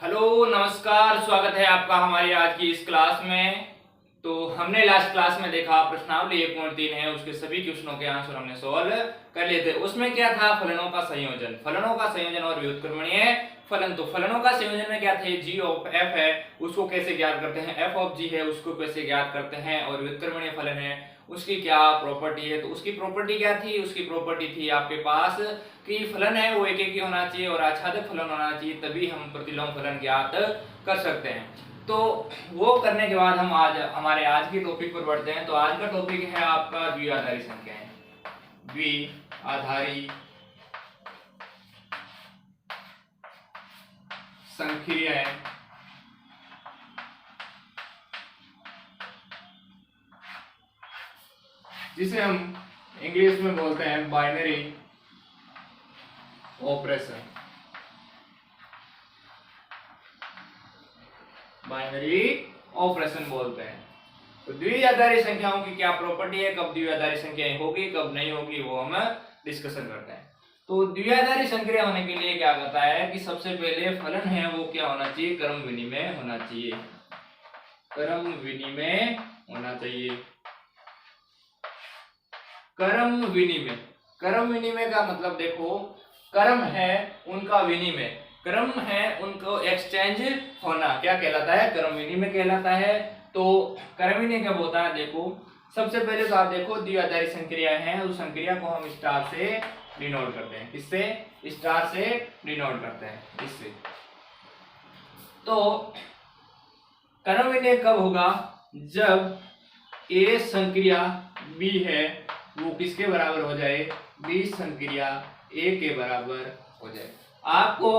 Hello नमस्कार, स्वागत है आपका हमारी आज की इस क्लास में। तो हमने लास्ट क्लास में देखा प्रश्नावली 1.3 है, उसके सभी क्वेश्चनों के आंसर हमने सॉल्व कर लिए थे। उसमें क्या था, फलनों का संयोजन और व्युत्क्रमणीय फलन। तो फलनों का संयोजन में क्या थे, g ऑफ f है उसको कैसे ज्ञात करते हैं, f ऑफ g है उसको कैसे ज्ञात करते हैं, और व्युत्क्रमणीय फलन है उसकी क्या प्रॉपर्टी है। तो उसकी प्रॉपर्टी क्या थी, उसकी प्रॉपर्टी थी आपके पास कि फलन है वो एक ही होना चाहिए और आच्छादित फलन होना चाहिए, तभी हम प्रतिलोम फलन ज्ञात कर सकते हैं। तो वो करने के बाद हम आज हमारे आज के टॉपिक पर बढ़ते हैं। तो आज का टॉपिक है आपका द्विआधारी संख्याएं। द्विआधारी संख्याएं जिसे हम इंग्लिश में बोलते हैं बाइनरी ऑपरेशन। बाइनरी ऑपरेशन बोलते हैं। तो द्विआधारी संख्याओं की क्या प्रॉपर्टी है, कब द्विआधारी संख्याएं होगी कब नहीं होगी, वो हम डिस्कशन करते हैं। तो द्विआधारी संख्या होने के लिए क्या कहता है कि सबसे पहले फलन है वो क्या होना चाहिए, क्रम विनिमय होना चाहिए। क्रम विनिमय होना चाहिए। क्रम विनिमय का मतलब देखो, क्रम है उनका विनिमय, क्रम है उनको एक्सचेंज होना, क्या कहलाता है, क्रम विनिमय कहलाता है। तो क्रम विनिमय कब होता है, देखो सबसे पहले तो आप देखो द्विआधारी संक्रियाएं हैं, उस संक्रिया को हम स्टार से डिनोट करते हैं। किससे, स्टार से डिनोट करते हैं, इससे। तो क्रम विनिमय कब होगा, जब ए संक्रिया बी है वो किसके बराबर हो जाए, बी संक्रिया ए के बराबर हो जाए। आपको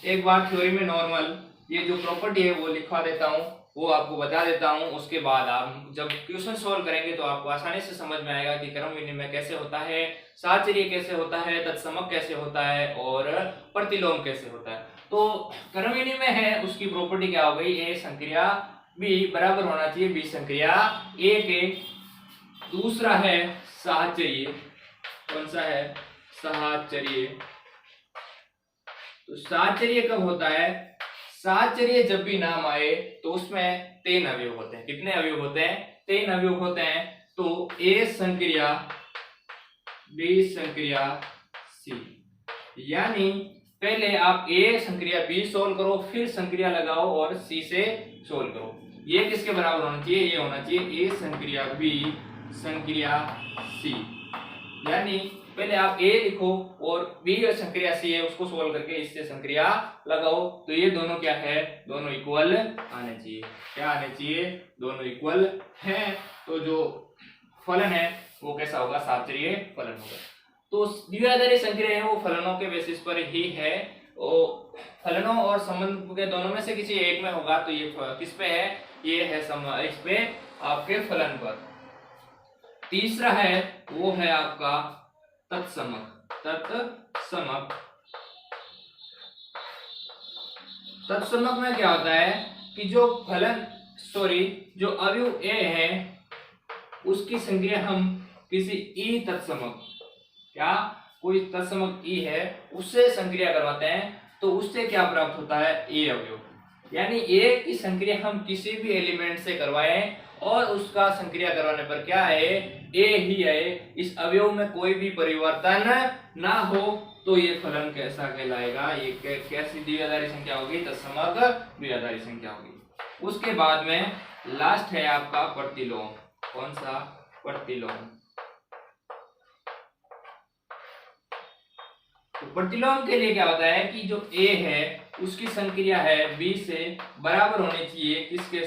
एक बार थ्योरी में नॉर्मल ये जो प्रॉपर्टी है वो लिखवा देता हूँ, वो आपको बता देता हूँ। उसके बाद आप जब क्वेश्चन सॉल्व करेंगे तो आपको आसानी से समझ में आएगा कि क्रम विनिमय कैसे होता है, साहचर्य कैसे होता है, तत्समक कैसे होता है और प्रतिलोम कैसे होता है। तो क्रम विनिमय है उसकी प्रॉपर्टी क्या हो गई, ए संक्रिया बी बराबर होना चाहिए बी संक्रिया ए के। दूसरा है साहचर्य, कौन सा है, साहचर्य। तो साहचर्य कब होता है, साहचर्य जब भी नाम आए तो उसमें 3 अवयव होते हैं। कितने अवयव होते हैं, 3 अवयव होते हैं। तो ए संक्रिया बी संक्रिया सी, यानी पहले आप ए संक्रिया बी सोल्व करो, फिर संक्रिया लगाओ और सी से सोल्व करो। ये किसके बराबर होना चाहिए, ये होना चाहिए ए संक्रिया बी संक्रिया सी, यानी पहले आप ए लिखो और बी संक्रिया सी है उसको सोल्व करके इससे संक्रिया लगाओ। तो ये दोनों क्या है, दोनों इक्वल आने चाहिए। क्या आने चाहिए, दोनों इक्वल हैं। तो जो फलन है वो कैसा होगा, साहचर्य फलन होगा। तो द्विआधारी संक्रिया है वो फलनों के बेसिस पर ही है, और फलनों और संबंध के दोनों में से किसी एक में होगा। तो ये किस पे है, ये है इस पे आपके फलन पर। तीसरा है वो है आपका तत्समक। तत्समक में क्या होता है कि जो जो अवयव ए है उसकी संख्या हम किसी ई तत्समक, क्या कोई तत्समक ई है उससे संक्रिया करवाते हैं, तो उससे क्या प्राप्त होता है, ए अवयव। यानी ए की संक्रिया हम किसी भी एलिमेंट से करवाएं और उसका संक्रिया करवाने पर क्या है, ए ही है, इस अवयव में कोई भी परिवर्तन ना हो, तो ये फलन कैसा कहलाएगा, ये कैसी द्विआधारी संख्या होगी, तत्समक द्विआधारी संख्या होगी। उसके बाद में लास्ट है आपका प्रतिलोम। कौन सा, प्रतिलोम। तो प्रतिलोम के लिए क्या होता है कि जो ए है उसकी संक्रिया है बी से बराबर होनी चाहिए किसके,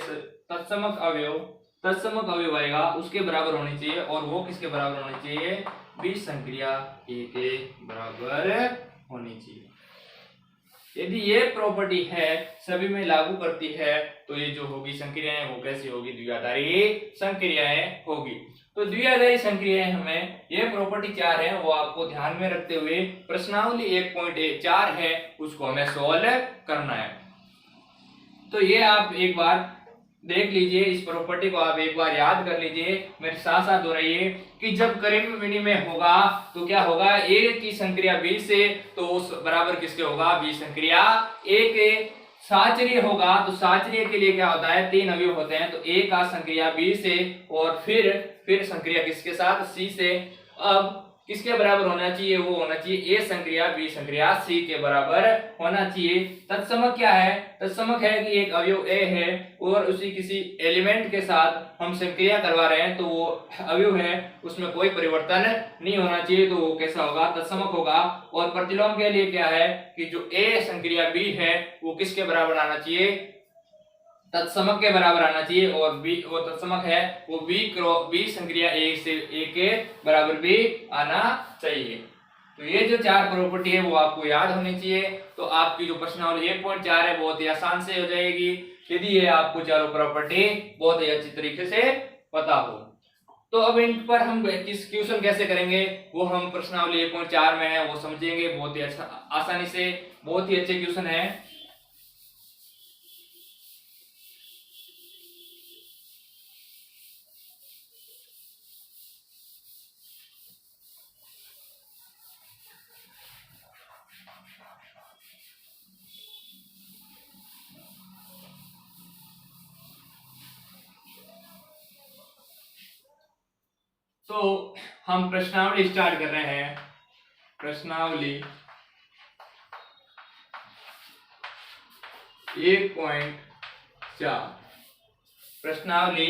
तत्समक अवयव आएगा उसके बराबर होनी चाहिए, और वो किसके बराबर होनी चाहिए, बी संक्रिया ए के बराबर होनी चाहिए। यदि ये प्रॉपर्टी है सभी में लागू करती है तो ये जो होगी संक्रियाएं वो कैसी होगी, द्विआधारी संक्रियाएं होगी। तो द्विआधारी संक्रियाएं हमें ये प्रॉपर्टी 4 है वो आपको ध्यान में रखते हुए प्रश्नावली 1.4 है उसको हमें सॉल्व करना है। तो ये आप एक बार देख लीजिए, इस प्रॉपर्टी को आप एक बार याद कर लीजिए, मेरे साथ साथ दोहराइए कि जब क्रम विनिमय होगा तो क्या होगा, ए की संक्रिया बी से तो उस बराबर किसके होगा, बी संक्रिया ए के। साचरीय होगा तो साचरीय के लिए क्या होता है, 3 अवयव होते हैं, तो ए का संक्रिया बी से और फिर संक्रिया किसके साथ, सी से। अब किसके बराबर होना चाहिए, वो होना चाहिए ए संक्रिया बी संक्रिया सी के बराबर होना चाहिए। तत्समक क्या है, तत्समक है कि एक अवयव ए है और उसी किसी एलिमेंट के साथ हम संक्रिया करवा रहे हैं, तो वो अवयव है उसमें कोई परिवर्तन नहीं होना चाहिए, तो वो कैसा होगा, तत्समक होगा। और प्रतिलोम के लिए क्या है कि जो ए संक्रिया बी है वो किसके बराबर आना चाहिए, तत्समक के बराबर आना चाहिए, और बी वो तत्समक है वो बी संक्रिया ए से ए के बराबर भी आना चाहिए। तो ये जो 4 प्रॉपर्टी है वो आपको याद होनी चाहिए। तो आपकी जो प्रश्नावली 1.4 है बहुत ही आसान से हो जाएगी यदि ये आपको चारों प्रॉपर्टी बहुत ही अच्छी तरीके से पता हो। तो अब इन पर हम किस क्वेश्चन कैसे करेंगे वो हम प्रश्नावली 1.4 में है वो समझेंगे बहुत ही अच्छा आसानी से, बहुत ही अच्छे क्वेश्चन है। तो हम प्रश्नावली स्टार्ट कर रहे हैं। प्रश्नावली 1.4, प्रश्नावली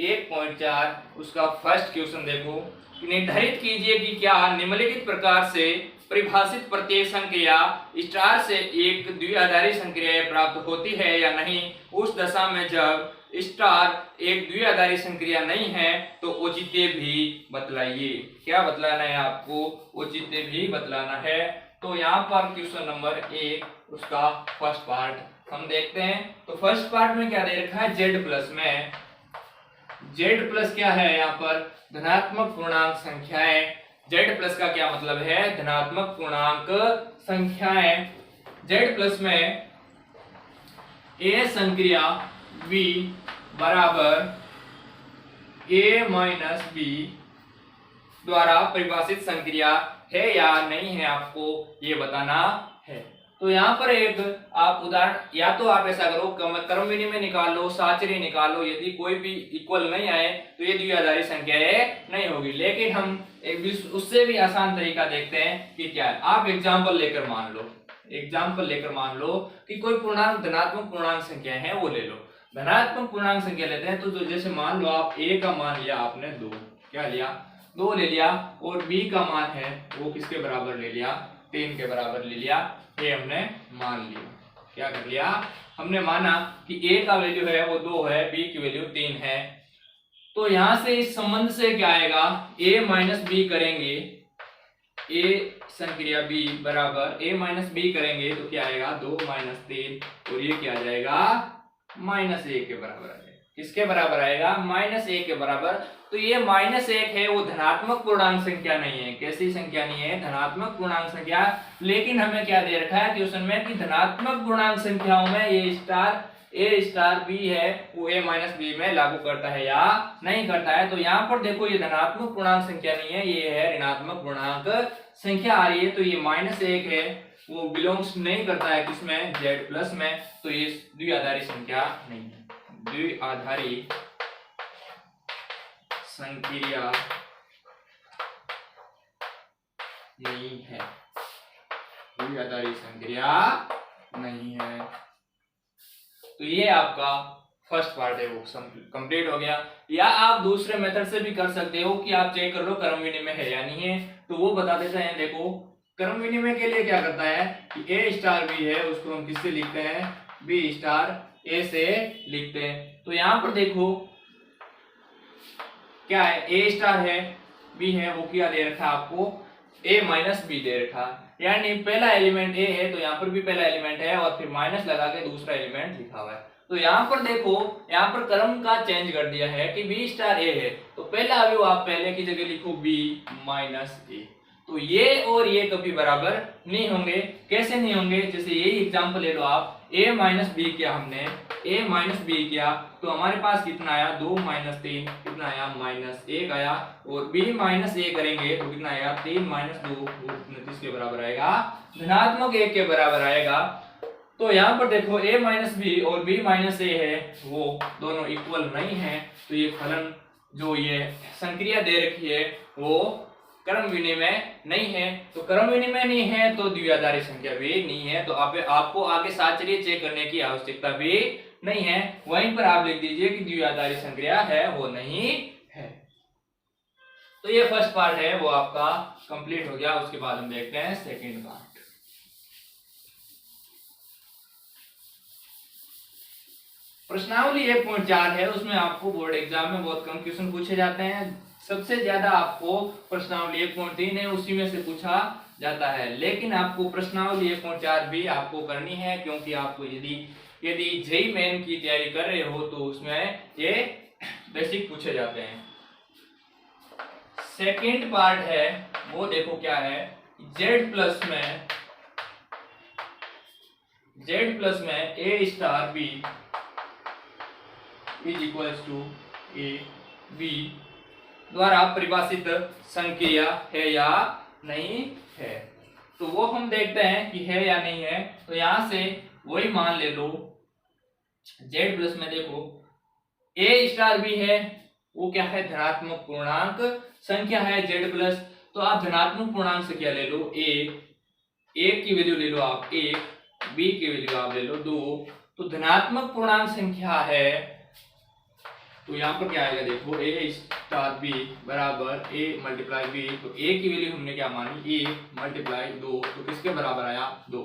1.4 उसका फर्स्ट क्वेश्चन देखो। निर्धारित कीजिए कि क्या निम्नलिखित प्रकार से परिभाषित प्रत्येक संक्रिया स्टार से एक द्विआधारी संक्रिया प्राप्त होती है या नहीं, उस दशा में जब स्टार एक द्विआधारी संक्रिया नहीं है तो औचित्य भी बतलाइए। क्या बतलाना है आपको, औचित्य भी बतलाना है। तो यहाँ पर क्वेश्चन नंबर 1 उसका फर्स्ट पार्ट हम देखते हैं। तो फर्स्ट पार्ट में क्या दे रखा है, जेड प्लस में, जेड प्लस क्या है यहाँ पर, धनात्मक पूर्णांक संख्याएं। जेड प्लस का क्या मतलब है, धनात्मक पूर्णांक संख्याएं। जेड प्लस में ए संक्रिया बी बराबर ए माइनस बी द्वारा परिभाषित संक्रिया है या नहीं है, आपको ये बताना है। तो यहाँ पर एक आप उदाहरण, या तो आप ऐसा करो क्रम विनिमय निकाल लो, साचरी निकाल लो, यदि कोई भी इक्वल नहीं आए तो ये द्विआधारी संख्या नहीं होगी। लेकिन हम एक उससे भी आसान तरीका देखते हैं कि क्या है। आप एग्जाम्पल लेकर मान लो, एग्जाम्पल लेकर मान लो कि कोई पूर्णांक धनात्मक पूर्णांक संख्या है वो ले लो। धनात्मक पूर्णांक संख्या लेते हैं तो जैसे मान लो आप ए का मान लिया आपने 2, क्या लिया 2 ले लिया, और बी का मान है वो किसके बराबर ले लिया, 3 के बराबर ले लिया। ये हमने मान लिया, क्या कर लिया हमने माना कि ए का वैल्यू है वो 2 है, बी की वैल्यू 3 है। तो यहां से इस संबंध से क्या आएगा, ए माइनस बी करेंगे, ए संक्रिया बी बराबर ए माइनस बी करेंगे तो क्या आएगा 2 माइनस 3, और ये क्या आ जाएगा -1 के बराबर आ जाएगा। किसके बराबर आएगा, -1 के बराबर। तो ये -1 है वो धनात्मक पूर्णांक संख्या नहीं है। कैसी संख्या नहीं है, धनात्मक पूर्णांक संख्या। लेकिन हमें क्या दे रखा है क्वेश्चन में कि धनात्मक पूर्णांक संख्याओं में ये स्टार ए स्टार बी है वो ए माइनस बी में लागू करता है या नहीं करता है। तो यहाँ पर देखो ये धनात्मक पूर्णांक संख्या नहीं है, ये है ऋणात्मक पूर्णांक संख्या आ रही है। तो ये -1 है वो बिलोंग्स नहीं करता है किसमें, जेड प्लस में। तो ये द्विआधारी संख्या नहीं है, द्विआधारी संक्रिया नहीं है, द्विआधारी संक्रिया नहीं है। तो ये आपका फर्स्ट पार्ट है वो कंप्लीट हो गया। या आप दूसरे मेथड से भी कर सकते हो कि आप चेक कर लो क्रम विनिमय है या नहीं है। तो वो बता देते हैं। देखो क्रम विनिमय के लिए क्या करता है कि ए स्टार बी है उसको हम किससे लिखते हैं, बी स्टार ए से लिखते हैं। तो यहाँ पर देखो क्या है, ए स्टार है बी है, वो क्या दे रखा है आपको, ए माइनस बी दे रखा, यानी पहला एलिमेंट ए है तो यहाँ पर भी पहला एलिमेंट है और फिर माइनस लगा के दूसरा एलिमेंट लिखा हुआ है। तो यहाँ पर देखो यहाँ पर क्रम का चेंज कर दिया है कि बी स्टार ए है तो पहला अवयव आप पहले की जगह लिखो बी माइनस ए। तो ये और ये कभी बराबर नहीं होंगे। कैसे नहीं होंगे, जैसे यही एग्जांपल ले लो आप, a माइनस बी किया हमने, a माइनस बी किया तो हमारे पास कितना आया 2 माइनस 3 कितना आया -1 आया, और b माइनस a करेंगे तो कितना आएगा 3 माइनस 2 29 के बराबर आएगा, धनात्मक 1 के बराबर आएगा। तो यहाँ पर देखो a माइनस बी और b माइनस ए है, वो दोनों इक्वल नहीं है, तो ये फलन जो ये संक्रिया दे रखी है वो क्रम विनिमय नहीं है। तो क्रम विनिमय नहीं है तो द्विआधारी संख्या भी नहीं है, तो आपको आगे साचर्य चेक करने की आवश्यकता भी नहीं है। वहीं पर आप लिख दीजिए कि द्विआधारी संक्रिया है वो नहीं है। तो ये फर्स्ट पार्ट है वो आपका कंप्लीट हो गया। उसके बाद हम देखते हैं सेकंड पार्ट। प्रश्नावली 1.4 है, उसमें आपको बोर्ड एग्जाम में बहुत कम क्वेश्चन पूछे जाते हैं। सबसे ज्यादा आपको प्रश्नावली 1.3 है उसी में से पूछा जाता है, लेकिन आपको प्रश्नावली 1.4 भी आपको करनी है, क्योंकि आपको यदि जेईई मेन की तैयारी कर रहे हो तो उसमें ये बेसिक पूछे जाते हैं। सेकंड पार्ट है वो देखो क्या है, z प्लस में a star b is equals to A B द्वारा परिभाषित संक्रिया है या नहीं है। तो वो हम देखते हैं कि है या नहीं है। तो यहां से वही मान ले लो, z प्लस में देखो a स्टार b है, वो क्या है, धनात्मक पूर्णांक संख्या है z प्लस। तो आप धनात्मक पूर्णांक संख्या ले लो, a की वैल्यू ले लो आप 1, b की वैल्यू आप ले लो 2। तो धनात्मक पूर्णांक संख्या है, तो यहाँ पर क्या आएगा देखो, a स्टार b बराबर a मल्टीप्लाई b। तो a की वैल्यू हमने क्या मानी, a मल्टीप्लाई 2, तो किसके बराबर आया 2,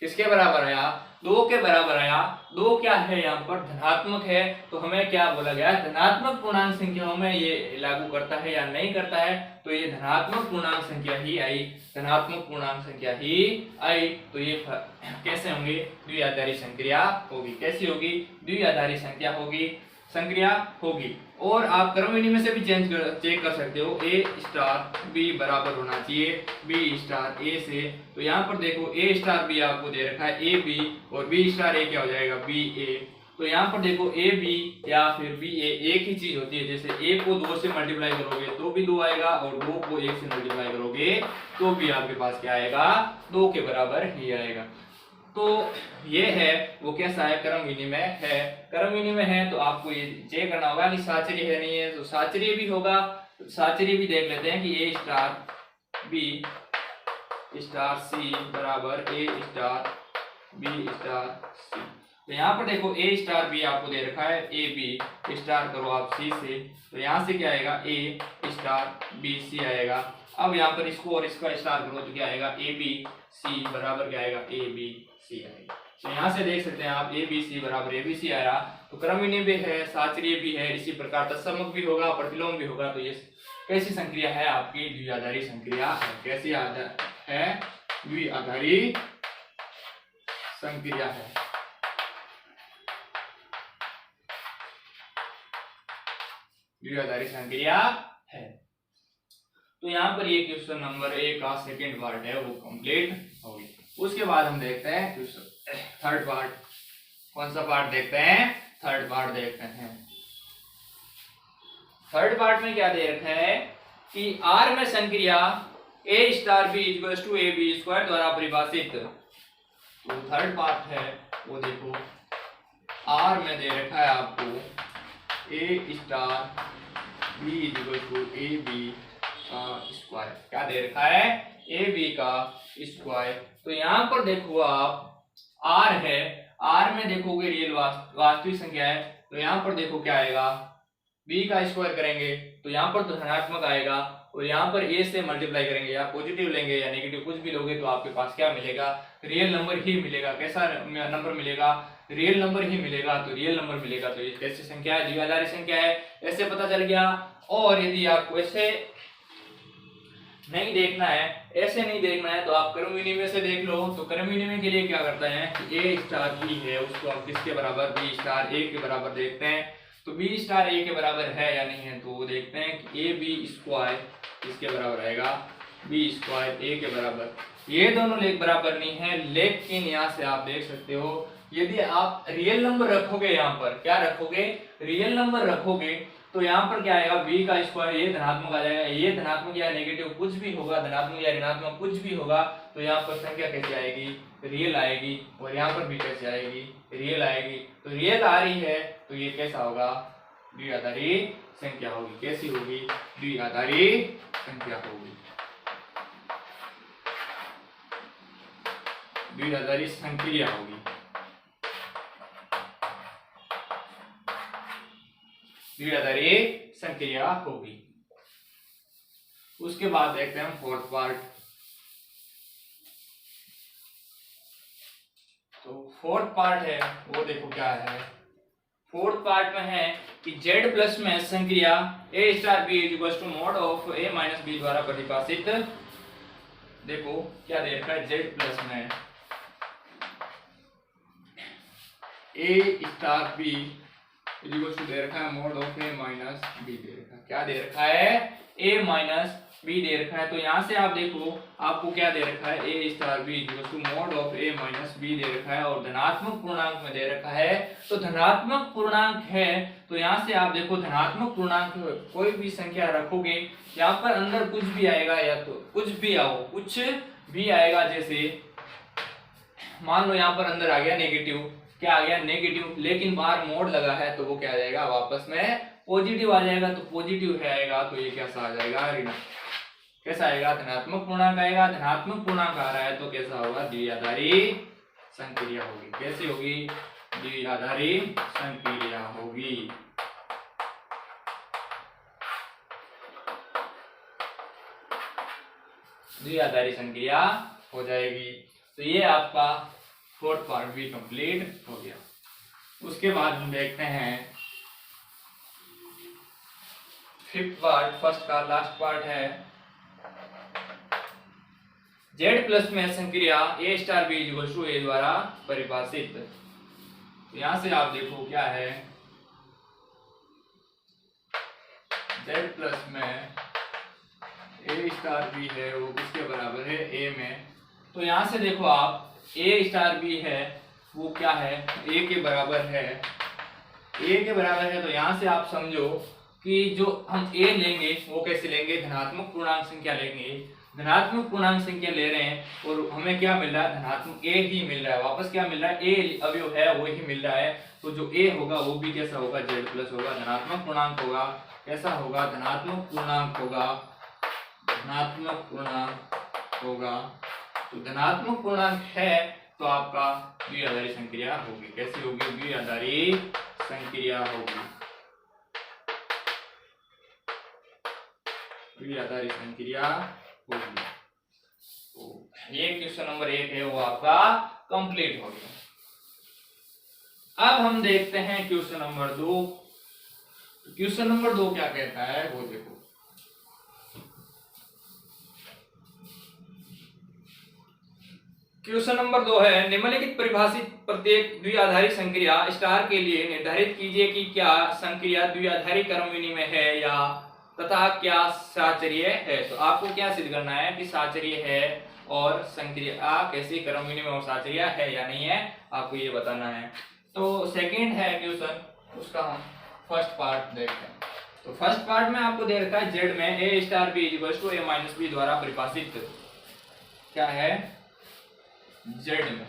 किसके बराबर आया 2 के बराबर आया। 2 क्या है यहाँ पर धनात्मक है, तो हमें क्या बोला गया, धनात्मक पूर्णांक संख्याओं में ये लागू करता है या नहीं करता है। तो ये धनात्मक पूर्णांक संख्या ही आई, धनात्मक पूर्णांक संख्या ही आई। तो ये कैसे होंगे, द्विआधारी संक्रिया होगी। कैसी होगी, द्विआधारी संक्रिया होगी। और आप क्रम विनिमय से भी चेक कर सकते हो, a स्टार b बराबर होना चाहिए b स्टार a से। तो यहाँ पर देखो a स्टार b आपको दे रखा है a b, और b स्टार a क्या हो जाएगा b a। तो यहाँ पर देखो a b या फिर b a एक ही चीज होती है। जैसे a को 2 से मल्टीप्लाई करोगे तो भी 2 आएगा, और 2 को 1 से मल्टीप्लाई करोगे तो भी आपके पास क्या आएगा, 2 के बराबर ही आएगा। तो ये है वो कैसा है, क्रम विनिमय है। क्रम विनिमय है तो आपको ये चेक करना होगा कि साचर्य है नहीं है, तो साचर्य भी होगा। साचर्य भी देख लेते हैं कि a star b star c बराबर a star b star c। तो यहाँ पर देखो a स्टार b आपको दे रखा है, a b स्टार करो आप c से, तो यहाँ से क्या आएगा a स्टार b c आएगा। अब यहाँ पर इसको और इसका स्टार करो तो क्या आएगा, a b c बराबर क्या आएगा, a b c आएगा। तो यहाँ से देख सकते हैं आप a b c बराबर a b c आया। तो क्रम विनिमय है, साचर्य भी है, इसी प्रकार तत्समक भी होगा, प्रतिलोम भी होगा। तो ये कैसी संक्रिया है, आपकी द्विआधारी संक्रिया है। कैसी है, द्विआधारी संक्रिया है। द्विआधारी संक्रिया है। तो यहाँ पर ये क्वेश्चन नंबर 1 का सेकंड पार्ट है वो कंप्लीट होगी। उसके बाद हम देखते हैं क्वेश्चन थर्ड पार्ट। कौन सा पार्ट देखते हैं, थर्ड पार्ट देखते हैं। थर्ड पार्ट में क्या दे रखा है कि R में संक्रिया a star b equals to ab square द्वारा परिभाषित। तो थर्ड पार्ट है वो देखो, R में दे रखा है आपको a star b equals to ab का स्क्वायर। क्या दे रखा है, ab का स्क्वायर। तो यहाँ पर देखो आप R है, R में देखोगे रियल वास्तविक संख्या है, तो यहाँ पर देखो क्या आएगा, b का स्क्वायर करेंगे तो यहाँ पर तो धनात्मक आएगा, और यहाँ पर a से मल्टीप्लाई करेंगे, या पॉजिटिव लेंगे या नेगेटिव कुछ भी लोगे तो आपके पास क्या मिलेगा, रियल नंबर ही मिलेगा। कैसा नंबर मिलेगा, रियल नंबर ही मिलेगा। तो रियल नंबर मिलेगा तो ये कैसी संख्या है, द्विआधारी संख्या है, ऐसे पता चल गया। और यदि आपको ऐसे नहीं देखना है, ऐसे नहीं देखना है, तो आप क्रम विनिमय से देख लो। तो क्रम विनिमय के लिए क्या करते हैं कि a स्टार b है उसको आप किसके बराबर, b स्टार a के बराबर देखते हैं। तो b स्टार a के बराबर है या नहीं है, तो वो देखते हैं कि a b स्क्वायर किसके बराबर आएगा, b स्क्वायर a के बराबर। ये दोनों लेख बराबर नहीं है, लेकिन यहाँ से आप देख सकते हो यदि आप रियल नंबर रखोगे, यहाँ पर क्या रखोगे, रियल नंबर रखोगे, तो यहाँ पर क्या आएगा b का स्क्वायर, ये धनात्मक आ जाएगा, ये धनात्मक या नेगेटिव कुछ भी होगा, धनात्मक या ऋणात्मक कुछ भी होगा, तो यहाँ पर संख्या कैसे आएगी, रियल आएगी, और यहाँ पर भी कैसे आएगी, रियल आएगी। तो रियल आ रही है तो ये कैसा होगा, द्विआधारी संख्या होगी। कैसी होगी, द्विआधारी संख्या होगी, द्विआधारी संक्रिया होगी, द्विआधारी संक्रिया होगी। उसके बाद देखते हैं हम फोर्थ पार्ट। तो फोर्थ पार्ट है वो देखो क्या है, फोर्थ पार्ट में है कि z प्लस में संक्रिया a star b equal to mod of a minus b द्वारा परिभाषित। देखो क्या दे रखा है, z प्लस में a star b equal to दे रखा है mod of a minus b दे रखा है। क्या दे रखा है, a माइनस b दे रखा है। तो यहाँ से आप देखो आपको क्या दे रखा है, a star b equal to mod of a minus b दे रखा है, और धनात्मक पूर्णांक में दे रखा है। तो धनात्मक पूर्णांक है तो यहाँ से आप देखो धनात्मक पूर्णांक कोई भी संख्या रखोगे, यहाँ पर अंदर कुछ भी आएगा, या तो कुछ भी आएगा, जैसे मान लो यहाँ पर अंदर आ गया नेगेटिव, क्या आ गया, नेगेटिव, लेकिन बाहर मोड लगा है तो वो क्या आ जाएगा, वापस में पॉजिटिव आ जाएगा। तो पॉजिटिव है आएगा तो ये कैसा आ जाएगा, ऋणात्मक। कैसा आएगा, धनात्मक पूर्णांक आएगा। धनात्मक पूर्णांक आ रहा है तो कैसा होगा, द्विआधारी संक्रिया होगी। कैसी होगी, द्विआधारी संक्रिया होगी। द्विआधारी संक्रिया हो जाएगी। तो ये आपका फोर्थ पार्ट भी कंप्लीट हो गया। उसके बाद हम देखते हैं फिफ्थ पार्ट, फर्स्ट का लास्ट पार्ट है z प्लस में संक्रिया a star b equal to a द्वारा परिभाषित। तो यहां से आप देखो क्या है, z प्लस में a स्टार b है वो किसके बराबर है, a में। तो यहां से देखो आप a स्टार b है वो क्या है, a के बराबर है, a के बराबर है। तो यहां से आप समझो कि जो हम a लेंगे वो कैसे लेंगे, धनात्मक पूर्णांक संख्या लेंगे। धनात्मक पूर्णांक संख्या ले रहे हैं और हमें क्या मिल रहा है, धनात्मक a ही मिल रहा है, वापस क्या मिल रहा है, a अवयव है वो ही मिल रहा है। तो जो a होगा वो भी कैसा होगा, z प्लस होगा, धनात्मक पूर्णांक होगा। कैसा होगा, धनात्मक पूर्णांक होगा, धनात्मक पूर्णांक होगा। तो धनात्मक पूर्णांक है तो आपका द्विआधारी संक्रिया होगी। कैसी होगी, द्विआधारी संक्रिया होगी, द्विआधारी संक्रिया होगी। तो ये क्वेश्चन नंबर 1 है वो आपका कंप्लीट हो गया। अब हम देखते हैं क्वेश्चन नंबर 2। क्वेश्चन नंबर 2 क्या कहता है वो देखो। क्वेश्चन नंबर 2 है, निम्नलिखित परिभाषित प्रत्येक द्विआधारी संक्रिया स्टार के लिए निर्धारित कीजिए कि क्या संक्रिया द्विआधारी क्रम विनिमय है या तथा क्या साचर्य है। तो आपको क्या सिद्ध करना है कि साचर्य है और संक्रिया कैसी क्रम विनिमय और साचर्य है या नहीं है, आपको ये बताना है। तो सेकंड है क्वेश्चन, उसका हम फर्स्ट पार्ट देखते हैं। तो फर्स्ट पार्ट में आपको दे रखा है z में a star b equal to a minus b द्वारा परिभाषित। क्या है, z में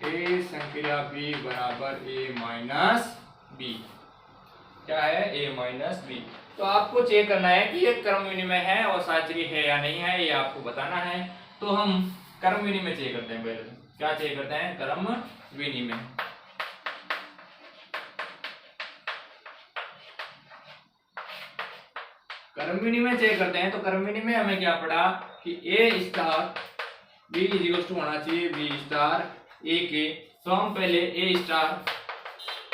a संक्रिया b बराबर a माइनस b। क्या है, a माइनस b। तो आपको चेक करना है कि ये क्रम विनिमय है और साचर्य है या नहीं है, ये आपको बताना है। तो हम क्रम विनिमय चेक करते हैं। पहले क्या चेक करते हैं, क्रम विनिमय। क्रम विनिमय चेक करते हैं। तो क्रम विनिमय हमें क्या पड़ा कि a star b equal to होना चाहिए b स्टार a के। तो हम पहले a स्टार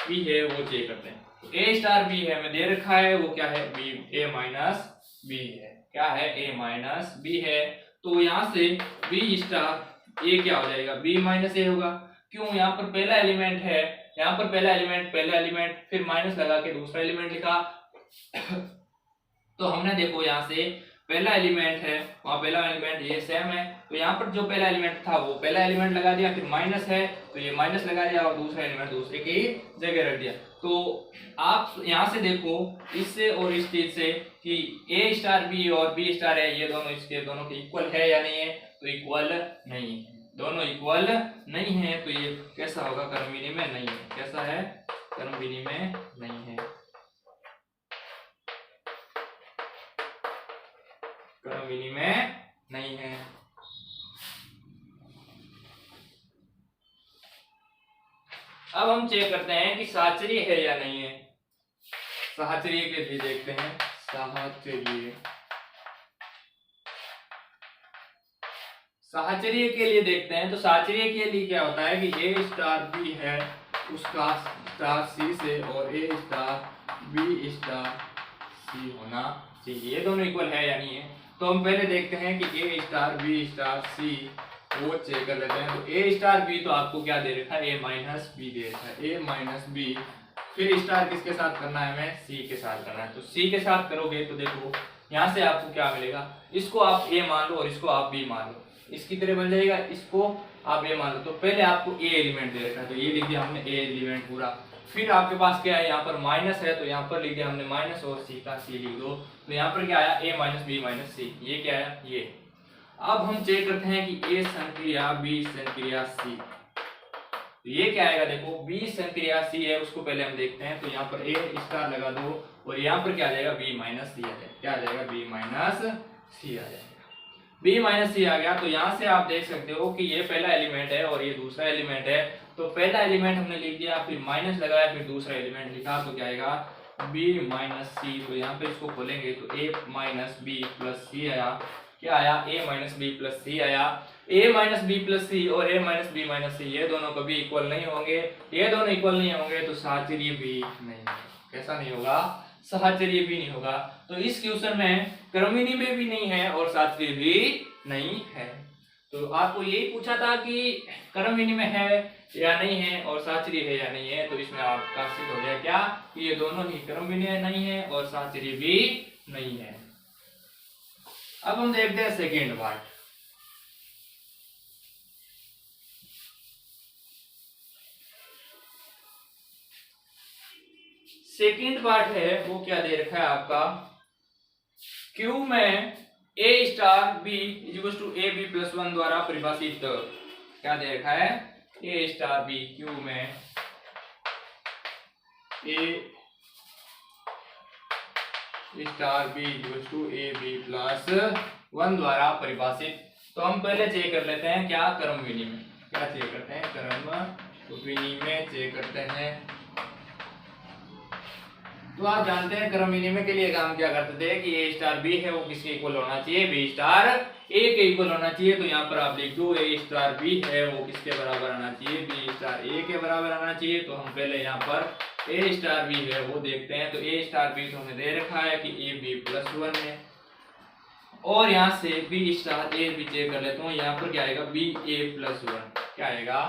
b है वो चेक करते हैं। तो a स्टार b है हमें दे रखा है वो क्या है, b a माइनस b है। क्या है, a माइनस b है। तो यहाँ से b स्टार a क्या हो जाएगा, b माइनस a होगा। क्यों, यहाँ पर पहला एलिमेंट है, यहाँ पर पहला एलिमेंट फिर माइनस लगा के दूसरा एलिमेंट लिखा। तो हमने देखो यहाँ से पहला एलिमेंट है, वहाँ पहला एलिमेंट ये सेम है, तो यहाँ पर जो पहला एलिमेंट था वो पहला एलिमेंट लगा दिया, फिर माइनस है तो ये माइनस लगा दिया और दूसरा एलिमेंट दूसरे की जगह रख दिया। तो आप यहाँ से देखो इससे और इस चीज से कि ए स्टार बी और बी स्टार है, ये दोनों इसके दोनों के इक्वल है या नहीं है, तो इक्वल नहीं है, दोनों इक्वल नहीं है, तो ये कैसा होगा, क्रम विनिमय नहीं है। कैसा है, क्रम विनिमय नहीं है, क्रम विनिमय नहीं है। अब हम चेक करते हैं कि साहचर्य है या नहीं है। साहचर्य के लिए देखते हैं, साहचर्य, साहचर्य के लिए देखते हैं। तो साहचर्य के लिए क्या होता है कि ए स्टार बी है उसका स्टार सी से और ए स्टार बी स्टार सी होना चाहिए, ये दोनों इक्वल है या नहीं है। तो हम पहले देखते हैं कि ए स्टार बी स्टार सी वो चेक कर लेते हैं। तो ए स्टार बी तो आपको क्या दे रखा है, ए माइनस बी दे रखा है, ए माइनस बी, फिर स्टार किसके साथ करना है, हमें सी के साथ करना है। तो सी के साथ करोगे तो देखो यहाँ से आपको क्या मिलेगा, इसको आप ए मान लो और इसको आप बी मान लो, इसकी तरह बन जाएगा, इसको आप ए मान लो। तो पहले आपको ए एलिमेंट दे रखा है, तो ये लिख दिया हमने ए एलिमेंट पूरा। फिर आपके पास क्या है, यहाँ पर माइनस है, तो यहाँ पर लिख दिया हमने माइनस और सी का सी लिख दो। तो यहाँ पर क्या आया, ए माइनस बी माइनस सी, ये क्या आया, ये। अब हम चेक करते हैं कि ए संक्रिया बी संक्रिया सी, तो ये क्या आएगा, देखो बी संक्रिया सी है उसको पहले हम देखते हैं। तो यहाँ पर ए स्टार लगा दो और यहाँ पर क्या आ जाएगा, बी माइनस सी आ जाएगा, क्या आ जाएगा, बी माइनस सी आ जाएगा। बी माइनस सी आ गया, तो यहाँ से आप देख सकते हो कि ये पहला एलिमेंट है और ये दूसरा एलिमेंट है। तो पहला एलिमेंट हमने लिख दिया, फिर माइनस लगाया, फिर दूसरा एलिमेंट लिखा, तो क्या आएगा, बी माइनस सी। तो यहाँ पे इसको खोलेंगे तो ए माइनस बी प्लस सी आया, क्या आया, ए माइनस बी प्लस सी आया। ए माइनस बी प्लस सी और ए माइनस बी माइनस सी ये दोनों कभी इक्वल नहीं होंगे, ये दोनों इक्वल नहीं होंगे तो साहचर्य भी नहीं होगा। कैसा नहीं होगा, साहचर्य भी नहीं होगा। तो इस क्वेश्चन में क्रम विनिमय भी नहीं है और साहचर्य भी नहीं है। तो आपको यही पूछा था कि क्रम विनिमय है या नहीं है और साहचर्य है या नहीं है, तो इसमें आपका सिद्ध हो गया क्या कि ये दोनों ही क्रम विनिमय नहीं है और साहचर्य भी नहीं है। अब हम देखते हैं सेकेंड पार्ट। सेकेंड पार्ट है वो क्या दे रखा है आपका, क्यू में a star b equal to A B plus 1 द्वारा परिभाषित, क्या दे रखा है, ए स्टार बी, क्यू में a star b equal to A B plus 1 द्वारा परिभाषित। तो हम पहले चेक कर लेते हैं क्या, क्रम विनिमय, क्या चेक करते हैं, क्रम विनिमय चेक करते हैं। तो आप जानते हैं क्रम विनिमय के लिए काम क्या करते थे कि ए स्टार बी है वो किसके इक्वल होना चाहिए, बी स्टार ए के इक्वल होना चाहिए। तो यहाँ पर आप लिख दो ए स्टार बी है वो किसके बराबर आना चाहिए, बी स्टार ए के बराबर आना चाहिए। तो हम पहले यहाँ पर ए स्टार बी है वो देखते हैं। तो ए स्टार बी तो हमें दे रखा है कि ए बी प्लस 1 है और यहाँ से बी स्टार ए भी चेक कर लेता हूँ, यहाँ पर क्या आएगा, बी ए प्लस 1, क्या आएगा,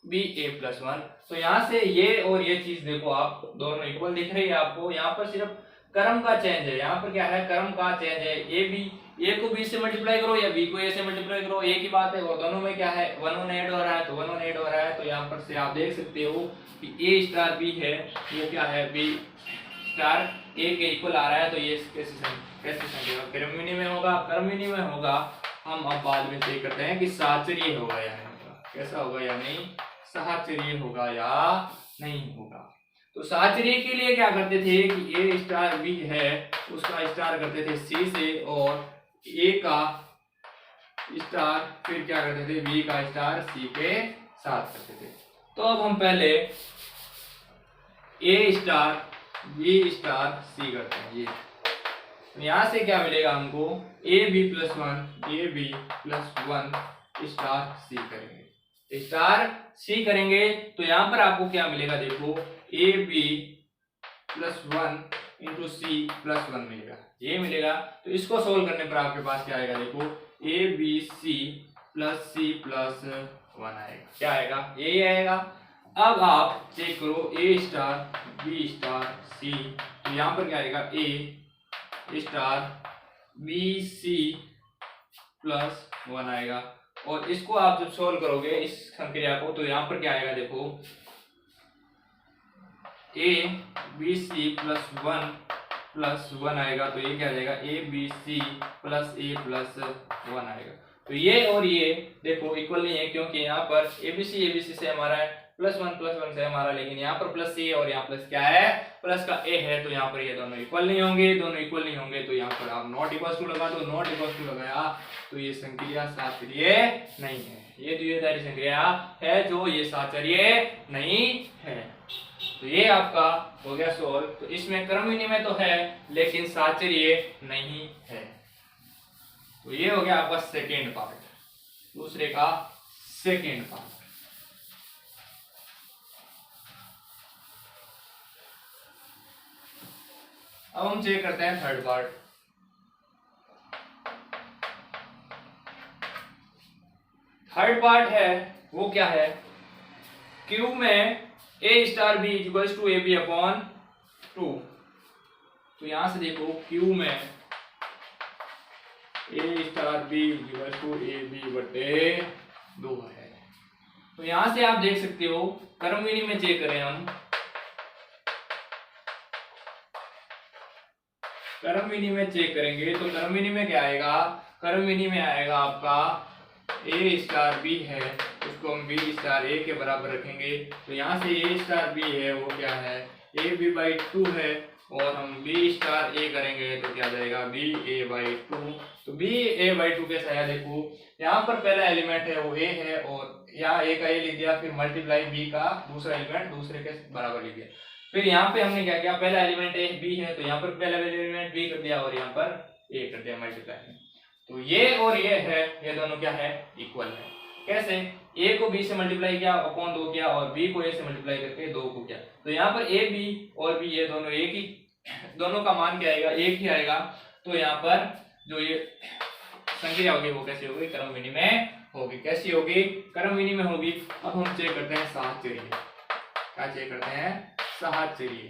बी ए प्लस 1। तो यहाँ से ये और ये चीज देखो आप दोनों इक्वल दिख रही है आपको, यहाँ पर सिर्फ क्रम का चेंज है, यहाँ पर क्या है, क्रम का चेंज है। ए बी, ए को बी से मल्टीप्लाई करो या बी को ए से मल्टीप्लाई करो, एक ही बात है। और दोनों में क्या है, 1 1 ऐड हो रहा है, तो 1 1 ऐड हो रहा है। तो यहाँ पर से आप देख सकते हो कि ए स्टार बी है वो क्या है, बी स्टार ए के इक्वल आ रहा है। तो ये कैसे संख्या क्रम विनिमय होगा, क्रम विनिमय होगा। हम अब बाद में चेक करते हैं कि साहचर्य होगा या नहीं होगा, कैसा होगा या नहीं, साहचर्य होगा या नहीं होगा। तो साहचर्य के लिए क्या करते थे कि ए स्टार बी है उसका स्टार करते थे सी से और ए का स्टार फिर क्या करते थे, बी का स्टार सी के साथ करते थे। तो अब हम पहले a star b star c करते हैं। ये यहाँ से क्या मिलेगा हमको, a B plus 1, a B plus 1 star c करेंगे, स्टार सी करेंगे। तो यहाँ पर आपको क्या मिलेगा, देखो A B plus 1 into C plus 1 मिलेगा, ये मिलेगा। तो इसको सोल्व करने पर आपके पास क्या आएगा, देखो ए बी सी प्लस 1 आएगा, क्या आएगा, यही आएगा। अब आप चेक करो a star b star c, तो यहाँ पर क्या आएगा, ए स्टार बी सी प्लस 1 आएगा। और इसको आप जब सोल्व करोगे इस संक्रिया को, तो यहाँ पर क्या आएगा देखो, A B C plus one आएगा। तो ये क्या आ जाएगा, A B C plus A plus 1 आएगा। तो ये और ये देखो इक्वल नहीं है, क्योंकि यहाँ पर एबीसी से हमारा है प्लस वन से हमारा, लेकिन यहाँ पर प्लस सी है और यहाँ प्लस क्या है, प्लस का ए है। तो यहाँ पर ये दोनों इक्वल नहीं होंगे, दोनों इक्वल नहीं होंगे। तो यहाँ पर आप नॉट इक्वल टू लगा दो, नॉट इक्वल टू लगाया तो ये संक्रिया साचर्य नहीं है। ये द्विआधारी संक्रिया है जो ये साचर्य नहीं है। तो ये आपका हो गया सोल्व। तो इसमें क्रम विनिमय तो है लेकिन साचर्य नहीं है। तो ये हो गया आपका सेकेंड पार्ट, दूसरे का सेकेंड पार्ट। अब हम चेक करते हैं थर्ड पार्ट। थर्ड पार्ट है वो क्या है, क्यू में a star b equals to A b upon 2। तो यहां से देखो क्यू में a star b equals to A b बटे 2 है। तो यहां से आप देख सकते हो, क्रम विनिमय चेक करें हम, क्रम विनिमय चेक करेंगे तो क्रम विनिमय क्या आएगा, क्रम विनिमय आएगा आपका ए स्टार बी है उसको हम बी स्टार ए के बराबर रखेंगे। तो यहाँ से ए स्टार बी है वो क्या है, ए बी बाई 2 है, और हम बी स्टार ए करेंगे तो क्या जाएगा बी ए बाई 2। तो बी ए बाई 2 कैसा है, देखो यहाँ पर पहला एलिमेंट है वो ए है, और यहाँ ए का ए लिख दिया, फिर मल्टीप्लाई बी का दूसरा एलिमेंट दूसरे के बराबर लिख दिया। फिर यहाँ पे हमने क्या किया, पहला एलिमेंट ए बी है तो यहाँ पर पहला एलिमेंट बी कर दिया और यहाँ पर ए कर दिया मल्टीप्लाई। तो ये और ये है, ये दोनों क्या है, इक्वल है। कैसे, ए को बी से मल्टीप्लाई किया अपॉन 2 किया, और बी को ए से मल्टीप्लाई करके 2 को किया। तो यहाँ पर ए बी और बी ये दोनों एक ही, दोनों का मान क्या आएगा, एक ही आएगा। तो यहाँ पर जो ये संक्रिया होगी वो कैसी होगी, क्रम विनिमय होगी। कैसी होगी, क्रम विनिमय होगी। अब हम चेक करते हैं साहचर्य। क्या चेक करते हैं, साहचर्य।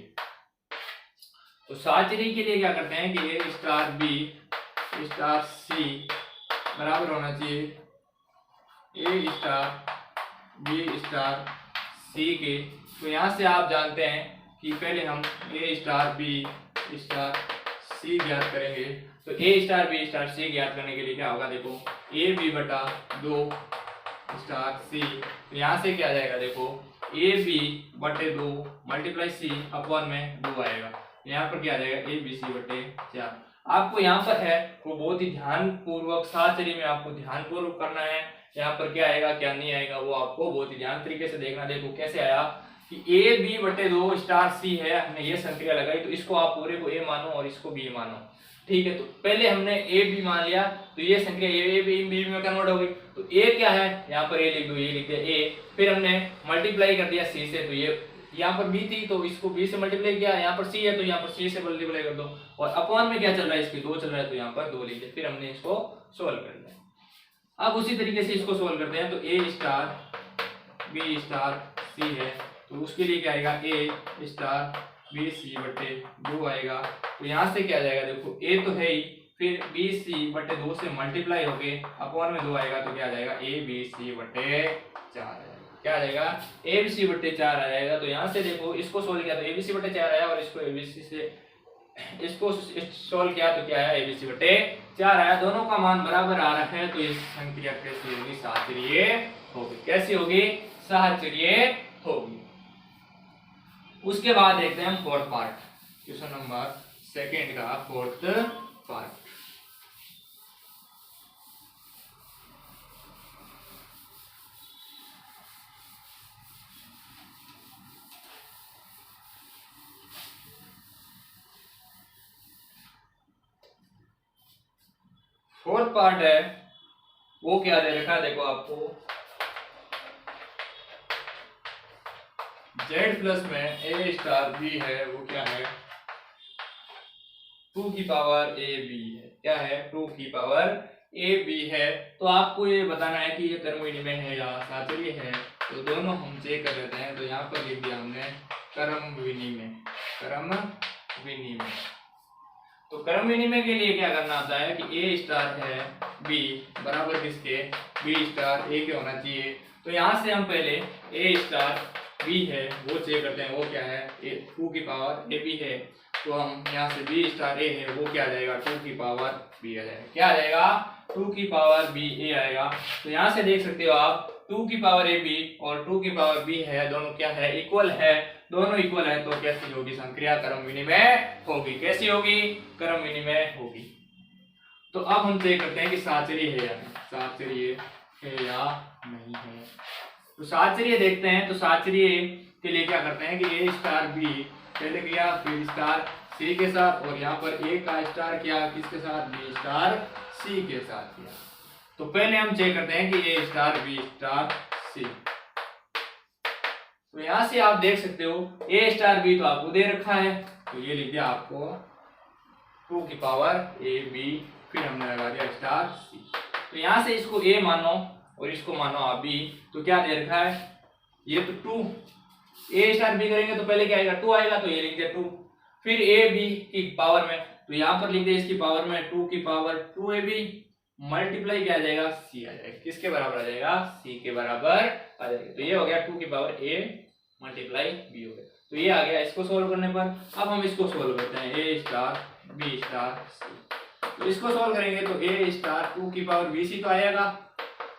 तो साहचर्य के लिए क्या करते हैं कि ए स्टार बी स्टार सी बराबर होना चाहिए ए स्टार बी स्टार सी के। तो यहाँ से आप जानते हैं कि पहले हम ए स्टार बी स्टार सी ज्ञात करेंगे। तो ए स्टार बी स्टार सी ज्ञात करने के लिए क्या होगा, देखो ए बी बटा 2 स्टार सी। तो यहाँ से क्या आ जाएगा, देखो ए बी बटे 2 मल्टीप्लाई सी अपॉन में 2 आएगा। यहाँ पर क्या आ जाएगा, ए बी सी बटे 4। आपको यहाँ पर है वो बहुत ही ध्यान पूर्वक साहचर्य में आपको ध्यान पूर्वक करना है। यहाँ पर क्या आएगा क्या नहीं आएगा वो आपको बहुत ही ध्यान तरीके से देखना। देखो कैसे आया कि ए बी बटे 2 स्टार सी है, हमने ये संक्रिया लगाई, तो इसको आप पूरे को ए मानो और इसको बी मानो। ठीक है, तो पहले हमने ए बी मान लिया, तो ये संख्या ए बी में कन्वर्ट हो गई। तो ए क्या है, यहाँ पर ए लिख दो, ये लिख दिया ए। फिर हमने मल्टीप्लाई कर दिया सी से, तो ये यहाँ पर बी थी तो इसको बी से मल्टीप्लाई किया, यहाँ पर सी है तो यहाँ पर सी से मल्टीप्लाई कर दो, और अपॉन में क्या चल रहा है इसकी 2 चल रहा है, तो यहाँ पर 2 लिख दिया। फिर हमने इसको सोल्व कर लिया। अब उसी तरीके से इसको सोल्व करते हैं। तो ए स्टार बी स्टार सी है, तो उसके लिए क्या आएगा, ए स्टार बी सी बटे 2 आएगा। तो यहाँ से क्या आ जाएगा, देखो ए तो है ही, फिर बी सी बटे 2 से मल्टीप्लाई होके अपॉन में 2 आएगा, तो क्या आ जाएगा ए बी सी बटे 4 आएगा। क्या आ जाएगा, ए बी सी बटे 4 आ जाएगा। तो यहाँ से देखो इसको सोल्व किया तो ए बी सी बटे 4 आया, और इसको ए बी सी से इसको सोल्व किया तो क्या आया, ए बी सी बटे 4 आया। दोनों का मान बराबर आ रहा है, तो इस संक्रिया कैसी होगी, साहचर्य होगी। कैसी होगी, साहचर्य होगी। उसके बाद देखते हैं हम फोर्थ पार्ट, क्वेश्चन नंबर 2 का फोर्थ पार्ट। फोर्थ पार्ट है वो क्या दे रखा है, देखो आपको z प्लस में ए स्टार बी है, वो क्या है 2 की पावर ए बी है। क्या है, 2 की पावर ए बी है। तो आपको ये बताना है कि ये क्रम विनिमय है या साहचर्य है। तो दोनों हम चेक कर लेते हैं। तो यहाँ पर लिख दिया हमने क्रम विनिमय, क्रम विनिमय। तो क्रम विनिमय के लिए क्या करना होता है कि ए स्टार है बी बराबर किसके, बी स्टार ए के होना चाहिए। तो यहाँ से हम पहले ए स्टार बी है वो चेक करते हैं, वो क्या है, ए 2 की पावर ए बी है। तो हम यहाँ से बी स्टार ए है वो क्या आ जाएगा, 2 की पावर बी आ जाएगा। क्या आ जाएगा, 2 की पावर बी ए आएगा। तो यहाँ से देख सकते हो आप 2 की पावर ए बी और 2 की पावर बी है, दोनों क्या है, इक्वल है। दोनों इक्वल है तो कैसी होगी संक्रिया, क्रम विनिमय होगी। कैसी होगी, क्रम विनिमय होगी। तो अब हम चेक करते हैं कि साचर्य है या नहीं, साचर्य है या नहीं है। तो साचर्य देखते हैं। तो साचर्य के लिए क्या करते हैं कि ए स्टार बी पहले किया, फिर स्टार सी के साथ, और यहाँ पर ए का स्टार किया किसके साथ, बी स्टार सी के साथ किया। तो पहले हम चेक करते हैं कि ए स्टार बी स्टार सी। तो यहां से आप देख सकते हो ए स्टार बी तो आपको दे रखा है, तो ये लिख दिया आपको 2 की पावर ए बी, फिर हमने लगा दिया स्टार सी। तो यहां से इसको ए मानो और इसको मानो आप बी, तो क्या दे रखा है, ये तो 2 ए स्टार बी करेंगे तो पहले क्या आएगा, 2 आएगा, तो ये लिख दिया 2। फिर ए बी की पावर में, तो यहाँ पर लिख दिया इसकी पावर में 2 की पावर 2 ए बी मल्टीप्लाई क्या आ जाएगा, सी आ जाएगा। किसके बराबर आ जाएगा, सी के बराबर आ जाएगा। तो ये हो गया 2 की पावर ए मल्टीप्लाई बी हो गया। तो ये आ गया इसको सोल्व करने पर। अब हम इसको सोल्व करते हैं, ए स्टार बी स्टार सी। तो इसको सोल्व करेंगे तो ए स्टार 2 की पावर बी सी तो आएगा।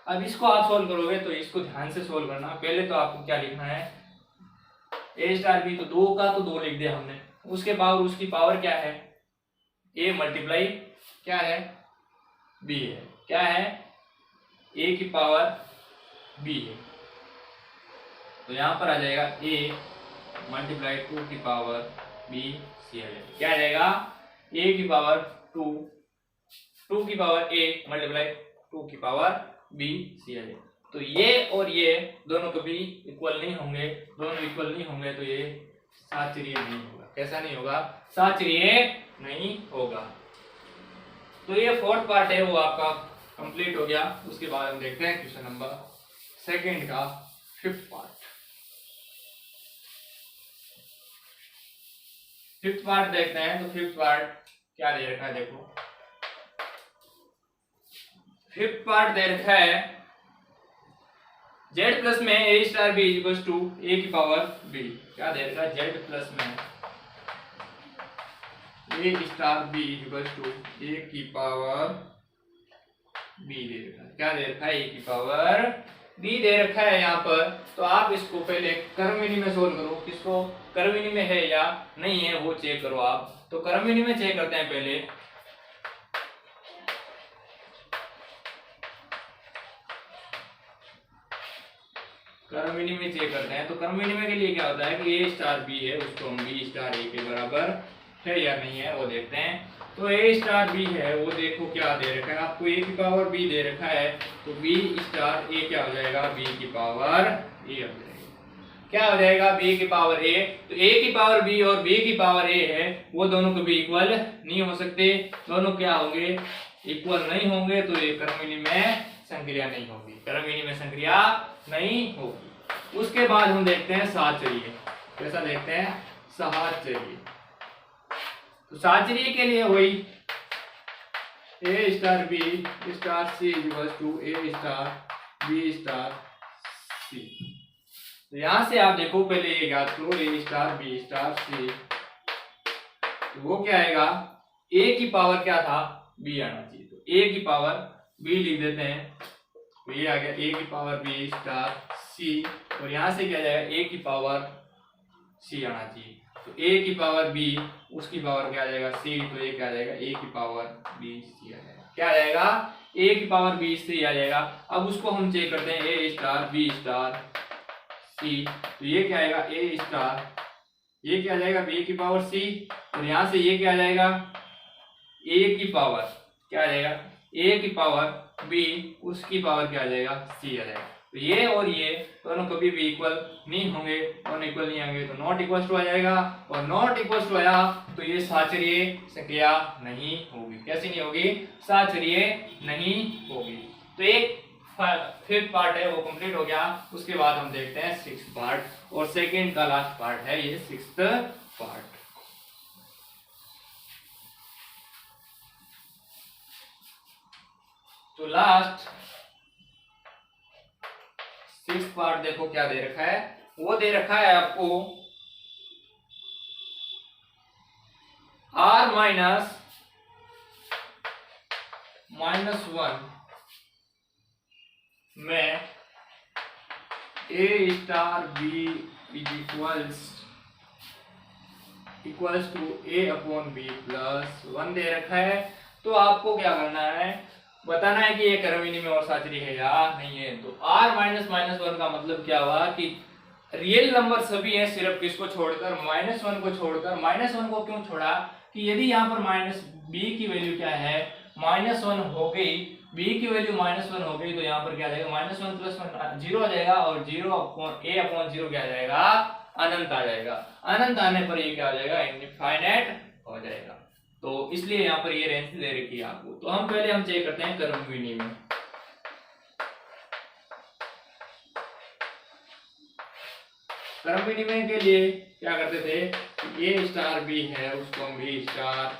अब इसको आप सोल्व करोगे तो इसको ध्यान से सोल्व करना। पहले तो आपको क्या लिखना है, ए स्टार बी, तो 2 का तो 2 लिख दिया हमने, उसके पावर उसकी पावर क्या है, ए मल्टीप्लाई क्या है, बी है। क्या है, ए की पावर बी है। तो यहां पर आ जाएगा ए मल्टीप्लाई 2 की पावर बी सी आ जाएगा। क्या आ जाएगा, ए की पावर 2 की पावर ए मल्टीप्लाई 2 की पावर बी सी आ जाएगा। तो ये और ये दोनों कभी इक्वल नहीं होंगे, दोनों इक्वल नहीं होंगे तो ये साचर्य नहीं होगा। कैसा नहीं होगा, साचर्य नहीं होगा। तो ये 4th पार्ट है वो आपका कंप्लीट हो गया। उसके बाद हम देखते हैं क्वेश्चन नंबर 2 का 5th पार्ट। 5th पार्ट देखते हैं। तो 5th पार्ट क्या दे रखा है, देखो 5th पार्ट दे रखा है z प्लस में a star b equal to a की पावर b। क्या दे रखा है, z प्लस में a star b equal to a की पावर b दे रखा है। क्या दे रखा है, a की पावर b दे रखा है यहाँ पर। तो आप इसको पहले क्रम विनिमय सोल्व करो, किसको, क्रम विनिमय है या नहीं है वो चेक करो आप। तो क्रम विनिमय चेक करते हैं पहले। क्रम विनिमय चेक करते हैं। तो क्रम विनिमय के लिए क्या होता है कि ए स्टार बी है उसको हम बी स्टार ए के बराबर है या नहीं है वो देखते हैं। तो ए स्टार बी है वो देखो क्या दे रखा है आपको, ए की पावर बी दे रखा है, तो बी स्टार ए क्या हो जाएगा, बी की पावर ए हो जाएगा। क्या हो जाएगा, बी की पावर ए। तो ए की पावर बी और बी की पावर ए है वो दोनों कभी इक्वल नहीं हो सकते, दोनों क्या होंगे, इक्वल नहीं होंगे। तो ये क्रम विनिमय संक्रिया नहीं होगी, क्रम विनिमय संक्रिया नहीं होगी। उसके बाद हम देखते हैं साचर्य। कैसा देखते हैं, साचर्य। तो साचर्य के लिए वही a star b star c equal to a star b star c. तो यहां से आप देखो पहले ये याद करो, a star b star c, तो वो क्या आएगा, ए की पावर क्या था, बी आना चाहिए। तो ए की पावर बी लिख देते हैं, तो ये आ गया ए की पावर बी स्टार सी, और यहां से क्या जाएगा, ए की पावर सी आना चाहिए। तो ए की पावर बी उसकी पावर क्या आ जाएगा, सी, तो ये क्या आ जाएगा, ए की पावर बी सी आ जाएगा। क्या आ जाएगा, ए की पावर बी सी आ जाएगा। अब उसको हम चेक करते हैं, ए स्टार बी स्टार सी, तो ये क्या आएगा, ए स्टार, ये क्या आ जाएगा, बी की पावर सी, और यहां से ये क्या आ जाएगा, ए की पावर क्या आ जाएगा, ए की पावर बी उसकी पावर क्या आ जाएगा, सी आ जाएगा। तो ये और ये दोनों कभी भी इक्वल नहीं होंगे, दोनों इक्वल नहीं होंगे, तो नॉट इक्वल टू आ जाएगा, और नॉट इक्वल टू आया तो ये साचर्य संक्रिया नहीं होगी। कैसी नहीं होगी, साचर्य नहीं होगी। तो एक 5th पार्ट है वो कंप्लीट हो गया। उसके बाद हम देखते हैं 6th पार्ट, और सेकेंड का लास्ट पार्ट है ये 6th पार्ट। तो लास्ट 6 पार्ट देखो क्या दे रखा है, वो दे रखा है आपको r -1 में a star b is equals to a upon b plus 1 दे रखा है। तो आपको क्या करना है, बताना है कि ये क्रम विनिमय और साचरी है या नहीं है। तो r -1 का मतलब क्या हुआ कि रियल नंबर सभी हैं सिर्फ किसको छोड़कर, -1 को छोड़कर। -1 को क्यों छोड़ा कि यदि यहाँ पर b की वैल्यू क्या है, -1 हो गई, b की वैल्यू -1 हो गई, तो यहाँ पर क्या आ जाएगा, -1 + 1 0 आ जाएगा, और a अपॉन 0 क्या आ जाएगा, अनंत आ जाएगा। अनंत आने पर ये क्या आ जाएगा, इनफाइनाइट हो जाएगा। तो इसलिए यहाँ पर ये रेंज दे रखी है आपको। तो हम पहले चेक करते हैं क्रम विनिमय। क्रम विनिमय के लिए क्या करते थे, a स्टार b है उसको हम b स्टार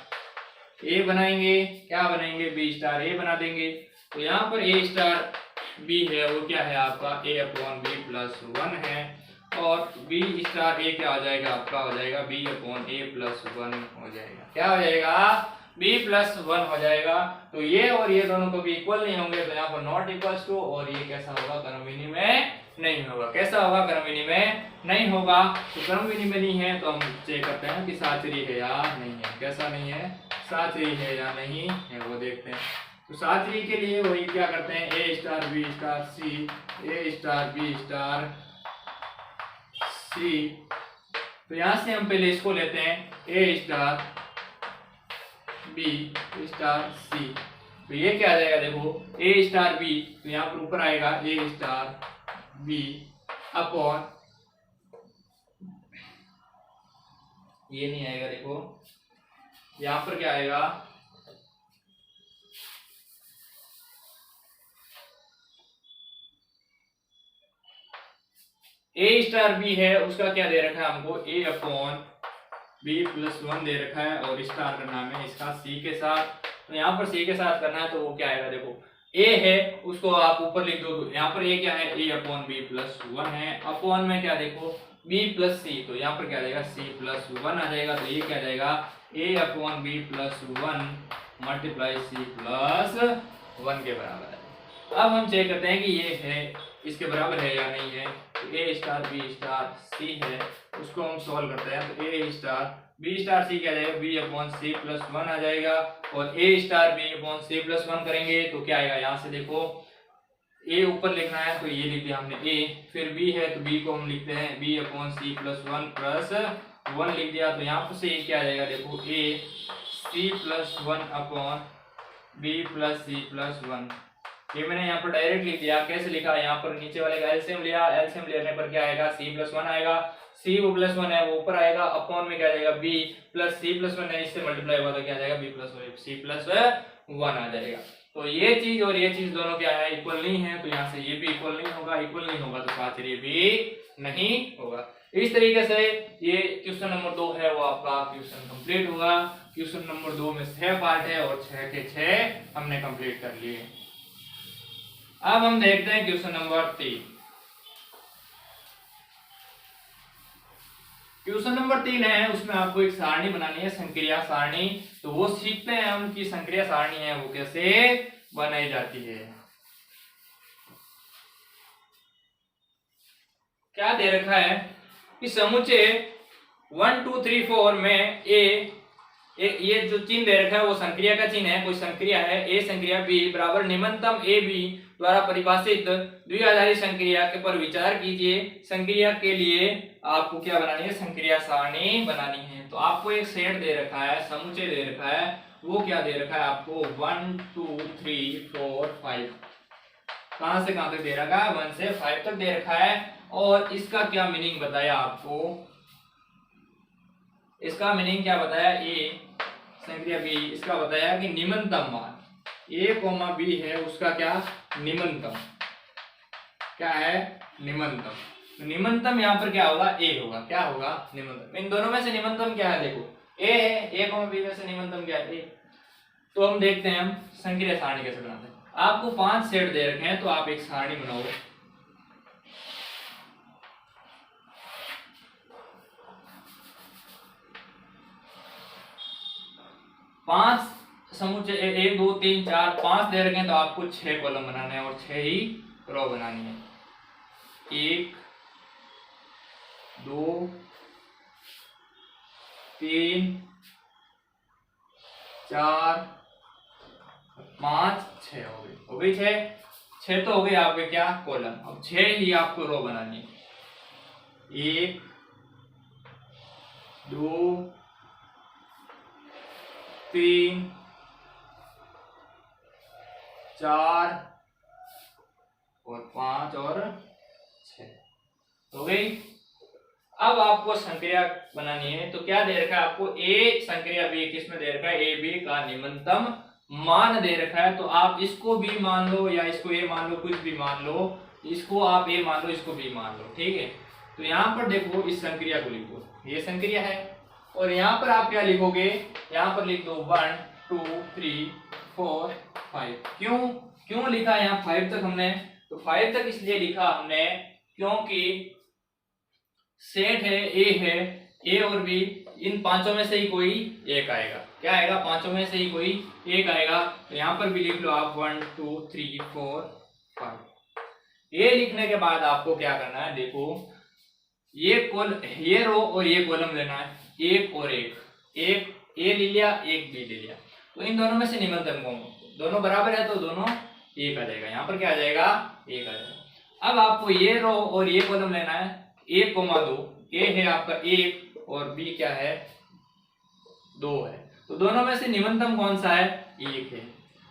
a बनाएंगे, क्या बनाएंगे, b स्टार a बना देंगे। तो यहाँ पर a स्टार b है वो क्या है आपका a अपॉन b प्लस 1 है, और b स्टार a क्या हो जाएगा, आपका हो जाएगा b अपॉन a प्लस 1 हो जाएगा। क्या हो जाएगा, b प्लस 1 हो जाएगा। तो ये और ये दोनों को भी इक्वल नहीं होंगे, तो यहाँ पर नॉट इक्वल्स टू, और ये कैसा होगा, क्रम विनिमय नहीं होगा। कैसा होगा, क्रम विनिमय नहीं होगा। तो क्रम विनिमय नहीं है, तो हम चेक करते हैं कि साचरी है या नहीं है। कैसा नहीं है, साचरी है या नहीं है वो देखते हैं। तो साचरी के लिए वही क्या करते हैं, a star b star c, a star b star c। तो यहां से हम पहले इसको लेते हैं a star b star c। तो ये क्या आ जाएगा, देखो a स्टार b, तो यहाँ पर ऊपर आएगा a स्टार b अपॉन, ये नहीं आएगा, देखो यहाँ पर क्या आएगा, a स्टार b है उसका क्या दे रखा है हमको, a अपॉन b प्लस 1 दे रखा है, और स्टार करना है इसका c के साथ। तो यहाँ पर c के साथ करना है, तो वो क्या आएगा, देखो a है उसको आप ऊपर लिख दो। यहाँ पर a क्या है, a अपॉन b प्लस 1 है, अपॉन में क्या देखो b प्लस c, तो यहाँ पर क्या आ जाएगा, c प्लस 1 आ जाएगा। तो ये क्या आ जाएगा, a upon b plus 1 multiply c plus 1 के बराबर है। अब हम चेक करते हैं कि ये है इसके बराबर है या नहीं है। तो a star b star c है, उसको हम सॉल्व करते हैं। तो a star b star c क्या आ जाएगा, b अपॉन c प्लस 1 आ जाएगा, और a star b upon c plus 1 करेंगे तो क्या आएगा, यहाँ से देखो a ऊपर लिखना है तो ये लिख दिया हमने a, फिर b है तो b को हम लिखते हैं b upon c plus 1 plus 1 लिख दिया। तो यहाँ पर से क्या आ जाएगा, देखो a c plus 1 upon b plus c plus 1। ये मैंने यहाँ पर डायरेक्ट लिख दिया। कैसे लिखा, यहाँ पर नीचे वाले का एलसीएम लिया, एलसीएम लेने पर क्या आएगा, c प्लस 1 आएगा, c वो प्लस 1 है वो ऊपर आएगा, अपॉन में क्या जाएगा b प्लस c प्लस 1 है, इससे मल्टीप्लाई हुआ तो क्या जाएगा b प्लस c प्लस 1 आ जाएगा। तो ये चीज और ये चीज दोनों क्या है, इक्वल नहीं है, तो यहाँ से ये भी इक्वल नहीं होगा, इक्वल नहीं होगा तो साथ ये भी नहीं होगा। इस तरीके से ये क्वेश्चन नंबर 2 है वो आपका क्वेश्चन कंप्लीट होगा। क्वेश्चन नंबर 2 में 6 पार्ट है और 6 के 6 हमने कंप्लीट कर लिए। अब हम देखते हैं क्वेश्चन नंबर 3। क्वेश्चन नंबर 3 है, उसमें आपको एक सारणी बनानी है, संक्रिया सारणी। तो वो सीखते हैं हम कि संक्रिया सारणी है वो कैसे बनाई जाती है। क्या दे रखा है कि समुच्चय 1 2 3 4 में ये जो चिन्ह दे रखा है वो संक्रिया का चिन्ह है, कोई संक्रिया है a संक्रिया b बराबर निम्नतम a b द्वारा परिभाषित द्विआधारी संक्रिया के पर विचार कीजिए। संक्रिया के लिए आपको क्या बनानी है, संक्रिया सारणी बनानी है। तो आपको एक सेट दे रखा है, समुच्चय दे रखा है, वो क्या दे रखा है आपको 1 2 3 4 5। कहां से कहां तक दे रखा है, 1 से 5 तक दे रखा है। और इसका क्या मीनिंग बताया आपको, इसका मीनिंग क्या बताया, a संक्रिया b, इसका बताया कि निम्नतम मान a, b है उसका क्या निम्नतम, क्या है निम्नतम। तो निम्नतम यहाँ पर क्या होगा, a होगा, क्या होगा निम्नतम। इन दोनों में से निम्नतम क्या है, देखो a है, a, b में से निम्नतम क्या है a। तो हम देखते हैं हम संक्रिया सारणी कैसे बनाते हैं। आपको 5 सेट दे रखे हैं, तो आप एक सारणी बनाओ। पांच समुच्चय 1 2 3 4 5 दे रखे हैं, तो आपको 6 कॉलम बनाने हैं और 6 ही रो बनानी है। 1 2 3 4 5 6 हो गई 6 तो हो गई आपके क्या कॉलम। अब 6 ही आपको रो बनानी है। 1 2 3 4 और 5 और 6 हो गई। अब आपको संक्रिया बनानी है, तो क्या दे रखा है आपको, ए संक्रिया बी किसमें दे रखा है, ए बी का निम्नतम मान दे रखा है। तो आप इसको बी मान लो या इसको ए मान लो, कुछ भी मान लो, इसको आप ए मान लो, इसको बी मान लो, ठीक है। तो यहाँ पर देखो इस संक्रिया को लिखो, ये संक्रिया है, और यहाँ पर आप क्या लिखोगे, यहाँ पर लिख दो 1 2 3 4 5। क्यों लिखा यहाँ 5 तक हमने, तो 5 तक इसलिए लिखा हमने क्योंकि सेट है ए और बी, इन पांचों में से ही कोई एक आएगा। क्या आएगा, पांचों में से ही कोई एक आएगा। तो यहाँ पर भी लिख लो आप 1 2 3 4 5। ये लिखने के बाद आपको क्या करना है, देखो ये रो और ये कॉलम लेना है, एक और एक ए ले लिया, एक बी ले लिया, तो इन दोनों में से निम्नतम कौन, दोनों बराबर है तो दोनों एक आ जाएगा। यहाँ पर क्या आ जाएगा, एक आ जाएगा। अब आपको ये रो और ये कॉलम लेना है, 1,2, ए है आपका 1 और बी क्या है 2 है, तो दोनों में से निम्नतम कौन सा है, 1 है।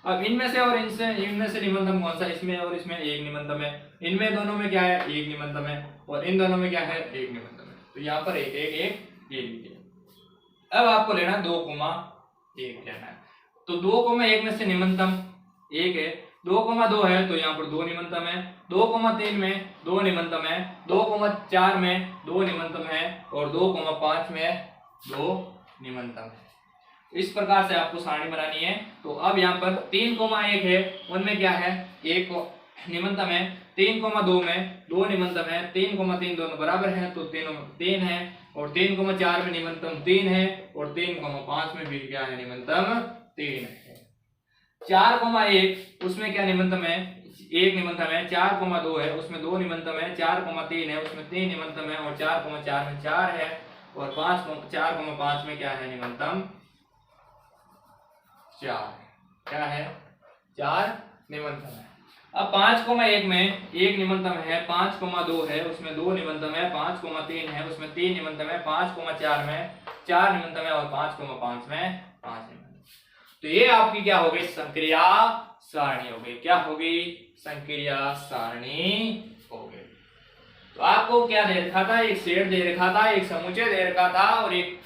अब इनमें से और इनमें से निम्नतम कौन सा, इसमें और इसमें एक निम्नतम है, इनमें दोनों में क्या है, एक निम्नतम है, और इन दोनों में क्या है, एक निम्नतम है। तो यहाँ पर एक ये लीजिए। अब आपको लेना 2,1 लेना है, तो 2,1 में से निम्नतम 1 है, 2,2 है तो यहाँ पर 2 निम्नतम है, 2,3 में 2 निम्नतम है, 2,4 में 2 निम्नतम है, और 2,5 में 2 निम्नतम है। इस प्रकार से आपको सारणी बनानी है। तो अब यहाँ पर 3,1 है, उनमें क्या है, 1 निम्नतम है, 3,2 में 2 निम्नतम है, 3,3 दोनों बराबर हैं तो 3 है, और 3,4 में निम्नतम 3 है, और 3,5 में भी क्या है, निम्नतम 3 है। 4,1 उसमें क्या निम्नतम है, 1 निम्नतम है, 4,2 है उसमें 2 निम्नतम है, 4,3 है उसमें 3 निम्नतम है, और 4,4 में 4 है, और 4,5 में क्या है, निम्नतम 4 क्या है, 4 निम्नतम है। अब 5,1 में 1 निम्नतम है, 5,2 है उसमें 2 निम्नतम है, 5,3 है उसमें 3 निम्नतम है, 5,4 में 4 निम्नतम है, और 5,5 में 5 निम्नतम। तो ये आपकी क्या हो गई, संक्रिया सारणी हो गई। क्या हो गई, संक्रिया सारणी हो गई। तो आपको क्या दे रखा था, एक सेट दे रखा था, एक समुच्चय दे रखा था, और एक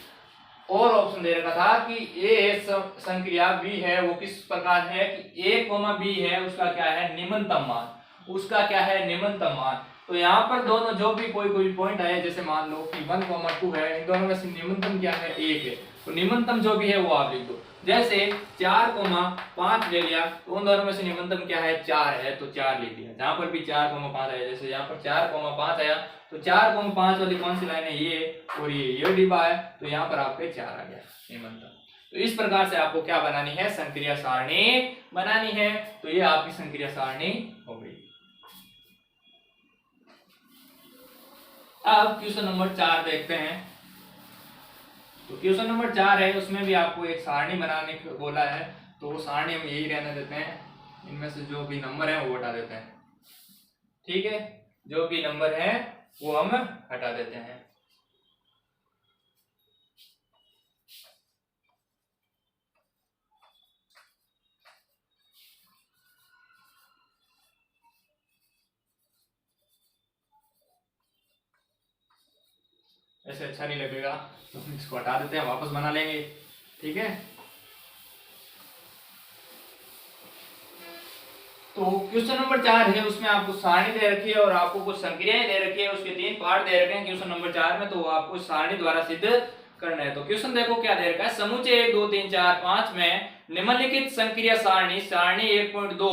और ऑप्शन दे रखा था कि ए संक्रिया बी है वो किस प्रकार है कि ए कोमा बी है, उसका क्या है, निम्नतम मान, उसका क्या है, निम्नतम मान। तो यहाँ पर दोनों जो भी कोई पॉइंट आए, जैसे मान लो कि 1,2 है, इन दोनों में से निम्नतम क्या है, 1 है, तो निम्नतम जो भी है वो आप लिख दो। जैसे 4,5 ले लिया, तो उन दोनों में से निम्नतम क्या है, 4 है, तो 4 ले लिया। जहां पर भी 4,5 आया, जैसे यहाँ पर 4,5 आया, तो 4,5 वाली कौन सी लाइन है, ये, और ये डिब्बा है, तो यहाँ पर आपके 4 आ गया निम्नतम। तो इस प्रकार से आपको क्या बनानी है, संक्रिया सारणी बनानी है। तो ये आपकी संक्रिया सारणी हो गई। अब क्वेश्चन नंबर 4 देखते हैं। तो क्वेश्चन नंबर 4 है, उसमें भी आपको एक सारणी बनाने को बोला है, तो वो सारणी हम यही रहने देते हैं, इनमें से जो भी नंबर है वो हटा देते हैं, ठीक है, जो भी नंबर है वो हम हटा देते हैं। ऐसे अच्छा नहीं लगेगा तो हम इसको हटा देते हैं, वापस बना लेंगे, ठीक है। तो क्वेश्चन नंबर 4 है, उसमें आपको सारणी दे रखी है और आपको कुछ संक्रियाएं दे रखी है, उसके 3 पार्ट दे रखे हैं क्वेश्चन नंबर 4 में, तो आपको सारणी द्वारा सिद्ध करना है। तो क्वेश्चन देखो क्या दे रखा है, समुच्चय 1 2 3 4 5 में निम्नलिखित संक्रिया सारणी 1.2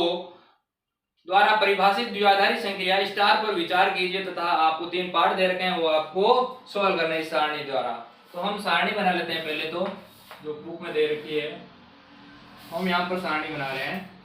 द्वारा परिभाषित द्विआधारी संख्या स्टार पर विचार कीजिए तथा आपको 3 पार्ट दे रखे हैं, वो आपको सॉल्व करना है इस सारणी द्वारा। तो हम सारणी बना लेते हैं पहले, तो जो बुक में दे रखी है हम यहाँ पर सारणी बना रहे हैं।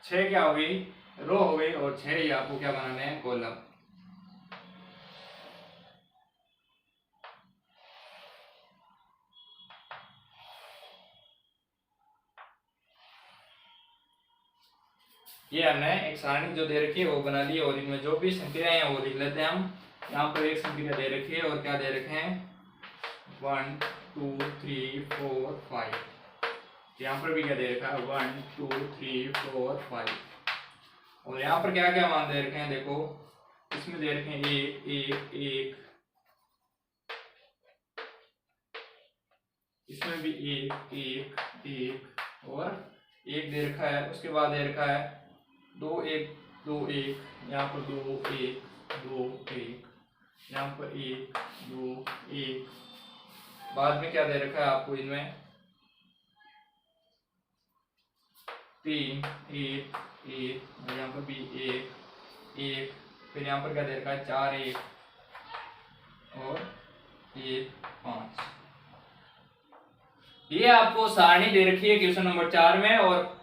छह क्या हो गई, रो हो गई, और 6 ही आपको क्या बनाने हैं, कॉलम। ये हमने एक सारणी जो दे रखी है वो बना ली, और इनमें जो भी संख्याएं हैं वो लिख लेते हैं हम। यहाँ पर एक संख्या दे रखी है और क्या दे रखे हैं, 1 2 3 4 5। यहाँ पर भी क्या दे रखा है, 1 2 3 4 5। और यहाँ पर क्या क्या मान दे रखे हैं, देखो इसमें दे रखे हैं 1 1 1, इसमें भी 1 1 1 और 1 दे रखा है। उसके बाद दे रखा है 2 1 2 1, यहाँ पर 2 1 2 1, यहाँ पर 1 2 1। बाद में क्या दे रखा है आपको, इनमें 3 1 1, और यहाँ पर भी 1 1। फिर यहाँ पर क्या दे रखा है, 4 1 और 1 5। ये आपको सारणी दे रखी है क्वेश्चन नंबर 4 में। और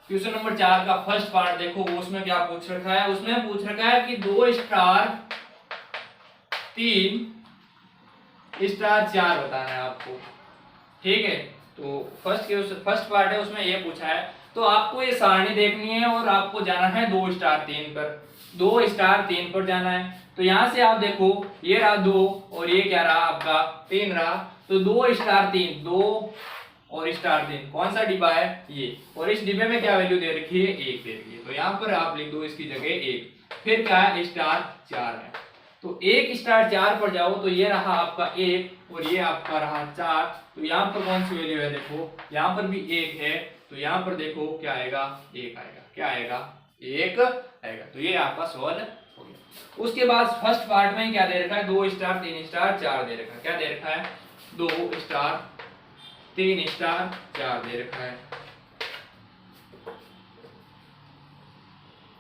क्वेश्चन नंबर 4 का फर्स्ट पार्ट देखो, उसमें क्या पूछ रखा है, उसमें पूछ रखा है कि 2 स्टार 3 स्टार 4 बताना है आपको, ठीक है। तो फर्स्ट पार्ट है, उसमें ये पूछा है। तो आपको ये सारणी देखनी है और आपको जाना है 2 स्टार 3 पर, 2 स्टार 3 पर जाना है। तो यहां से आप देखो, ये रहा 2 और ये क्या रहा आपका 3 रहा। तो 2 स्टार 3, 2 और स्टार 3 कौन सा डिब्बा है, ये। और इस डिब्बे में क्या वैल्यू दे रखी है, 1 दे रखी है। तो यहाँ पर आप लिख दो इसकी जगह 1। फिर क्या है, स्टार 4 है। तो 1 स्टार 4 पर जाओ, तो ये रहा आपका 1 और ये आपका रहा 4। तो यहाँ पर कौन सी वैल्यू है, देखो यहाँ पर भी 1 है। तो यहाँ पर देखो क्या आएगा, 1 आएगा। क्या आएगा, 1 आएगा। तो ये आपका सॉल्व हो गया। उसके बाद फर्स्ट पार्ट में क्या दे रखा है, 2 स्टार 3 स्टार 4 दे रखा है। क्या दे रखा है, 2 स्टार 3 स्टार 4 दे रखा है,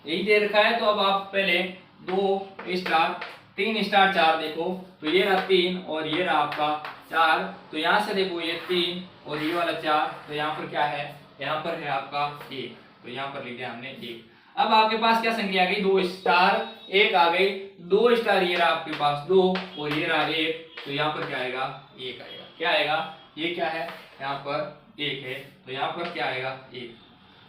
यही दे रखा है। तो अब आप पहले 2 स्टार 3 स्टार 4 देखो। तो ये रहा 3 और ये रहा आपका 4। तो यहाँ से देखो ये 3 और ये वाला 4। तो यहाँ पर क्या है, यहाँ पर है आपका 1। तो यहाँ पर लिख दिया हमने 1। अब आपके पास क्या संख्या आ गई, 2 स्टार 1 आ गई। 2 स्टार ये रहा आपके पास 2 और ये रहा 1। तो यहाँ पर क्या आएगा, 1 आएगा। क्या आएगा, ये क्या है, यहाँ पर 1 है। तो यहाँ पर क्या आएगा, 1।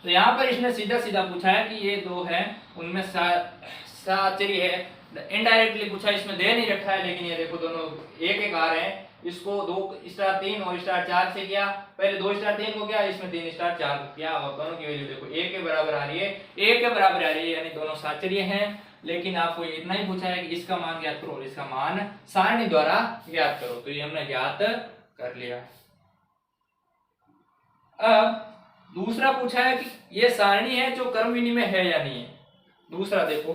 तो यहाँ पर इसने सीधा सीधा पूछा है कि ये 2 है, उनमें साचरी है। इनडायरेक्टली पूछा, इसमें दे नहीं रखा है, लेकिन ये देखो दोनों एक एक आ रहे हैं। इसको 2 स्टार 3 और स्टार 4 से किया, पहले 2 स्टार 3 को किया, इसमें 3 स्टार 4 को किया। और दोनों की वैल्यू देखो 1 के बराबर आ रही है, 1 के बराबर आ रही है, यानी दोनों साचर्य हैं। लेकिन आपको इतना ही पूछा है कि इसका मान ज्ञात करो और इसका मान सारणी द्वारा ज्ञात करो। तो ये हमने ज्ञात कर लिया। अब दूसरा पूछा है कि ये सारणी है जो क्रम विनिमय है या नहीं है। दूसरा देखो,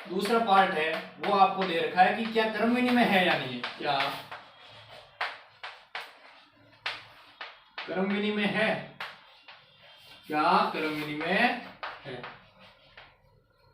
दूसरा पार्ट है वो आपको दे रखा है कि क्या क्रम विनिमय है या नहीं है। क्या क्रम विनिमय है, क्या क्रम विनिमय है।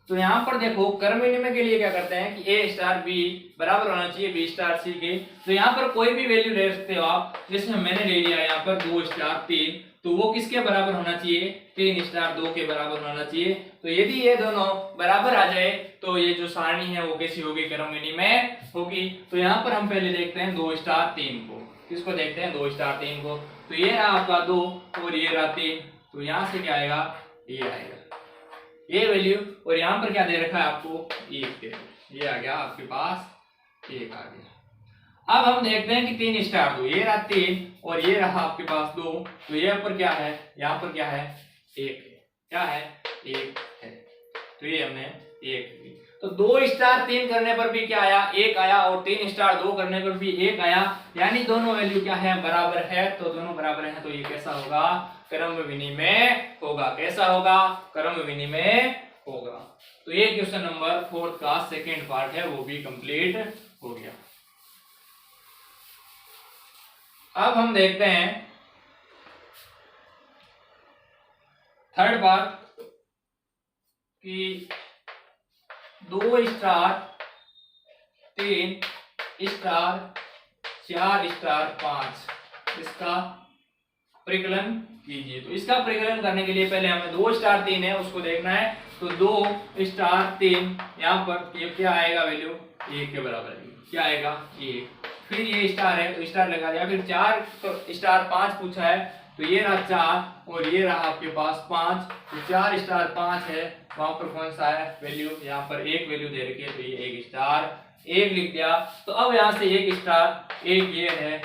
तो यहां पर देखो क्रम विनिमय के लिए क्या करते हैं कि ए स्टार बी बराबर होना चाहिए बी स्टार सी के। तो यहाँ पर कोई भी वैल्यू ले सकते हो आप, जिसमें मैंने ले लिया यहाँ पर 2 स्टार 3, तो वो किसके बराबर होना चाहिए, 3 स्टार 2 के बराबर होना चाहिए। तो यदि ये दोनों बराबर आ जाए तो ये जो सारणी है वो कैसी होगी, क्रम विनिमय होगी। तो यहाँ पर हम पहले देखते हैं 2 स्टार 3 को। किसको देखते हैं, 2 स्टार 3 को। तो ये रहा आपका 2 और ये रहा 3। तो यहाँ से क्या आएगा, ये आएगा ये वैल्यू। और यहाँ पर क्या दे रखा है आपको, 1 दे, ये आ गया आपके पास 1 आ गया। अब हम देखते हैं कि 3 स्टार 2, ये रहा 3 और ये रहा आपके पास 2। तो यहाँ पर क्या है, यहाँ पर क्या है, 1 है। क्या है, 1 है। तो ये हमने 1। तो 2 स्टार 3 करने पर भी क्या आया, 1 आया, और 3 स्टार 2 करने पर भी 1 आया, यानी दोनों वैल्यू क्या है, बराबर है। तो दोनों बराबर है तो ये कैसा होगा, क्रम विनिमय होगा। कैसा होगा, क्रम विनिमय होगा। तो ये क्वेश्चन नंबर 4 का सेकेंड पार्ट है, वो भी कंप्लीट हो गया। अब हम देखते हैं थर्ड पार्ट कि 2 स्टार 3 स्टार 4 स्टार 5 इसका परिकलन कीजिए। तो इसका परिकलन करने के लिए पहले हमें 2 स्टार 3 है उसको देखना है। तो 2 स्टार 3 यहाँ पर ये क्या आएगा, वैल्यू 1 के बराबर है। क्या आएगा, 1। फिर ये स्टार है तो स्टार लगा दिया। फिर 4 तो स्टार 5 पूछा है, तो ये रहा 4 और ये रहा आपके पास 5। तो 4 स्टार 5 है, वहां पर कौन सा है वैल्यू, यहाँ पर 1 वैल्यू दे रखी है, तो ये 1 स्टार 1 लिख दिया। तो अब यहाँ से 1 स्टार 1 ये है,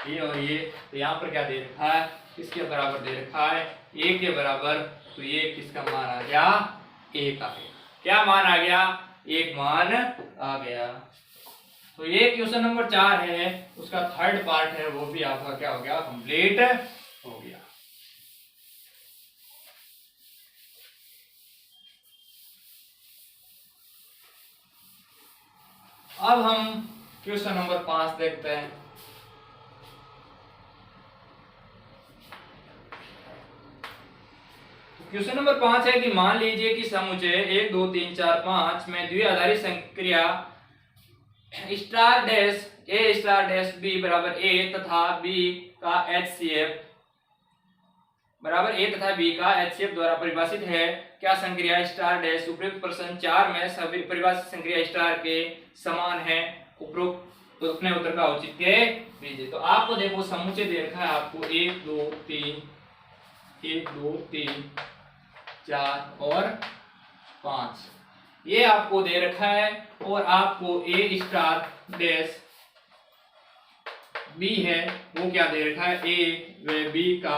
ये और ये, तो यहाँ पर क्या दे रखा है, किसके बराबर दे रखा है, 1 के बराबर। तो ये किसका मान आ गया, 1 आ गया। क्या मान आ गया, 1 मान आ गया। तो ये क्वेश्चन नंबर 4 है, उसका थर्ड पार्ट है, वो भी आपका क्या हो गया, कंप्लीट हो गया। अब हम क्वेश्चन नंबर 5 देखते हैं। क्वेश्चन नंबर 5 है कि मान लीजिए कि समुच्चय 1 2 3 4 5 में द्विआधारी संक्रिया स्टार डैश ए स्टार डैश बी बराबर ए तथा बी का HCF बराबर ए तथा बी का HCF द्वारा परिभाषित है। क्या संक्रिया स्टार डैश उपरोक्त प्रश्न 4 में सभी परिभाषित संक्रिया स्टार के समान है, उपरोक्त अपने उत्तर का औचित्य दीजिए। तो आपको देखो समुच्चय दे रखा है आपको 1 2 3 4 और 5 ये आपको दे रखा है, और आपको ए स्टार डैश बी है वो क्या दे रखा है, ए व बी का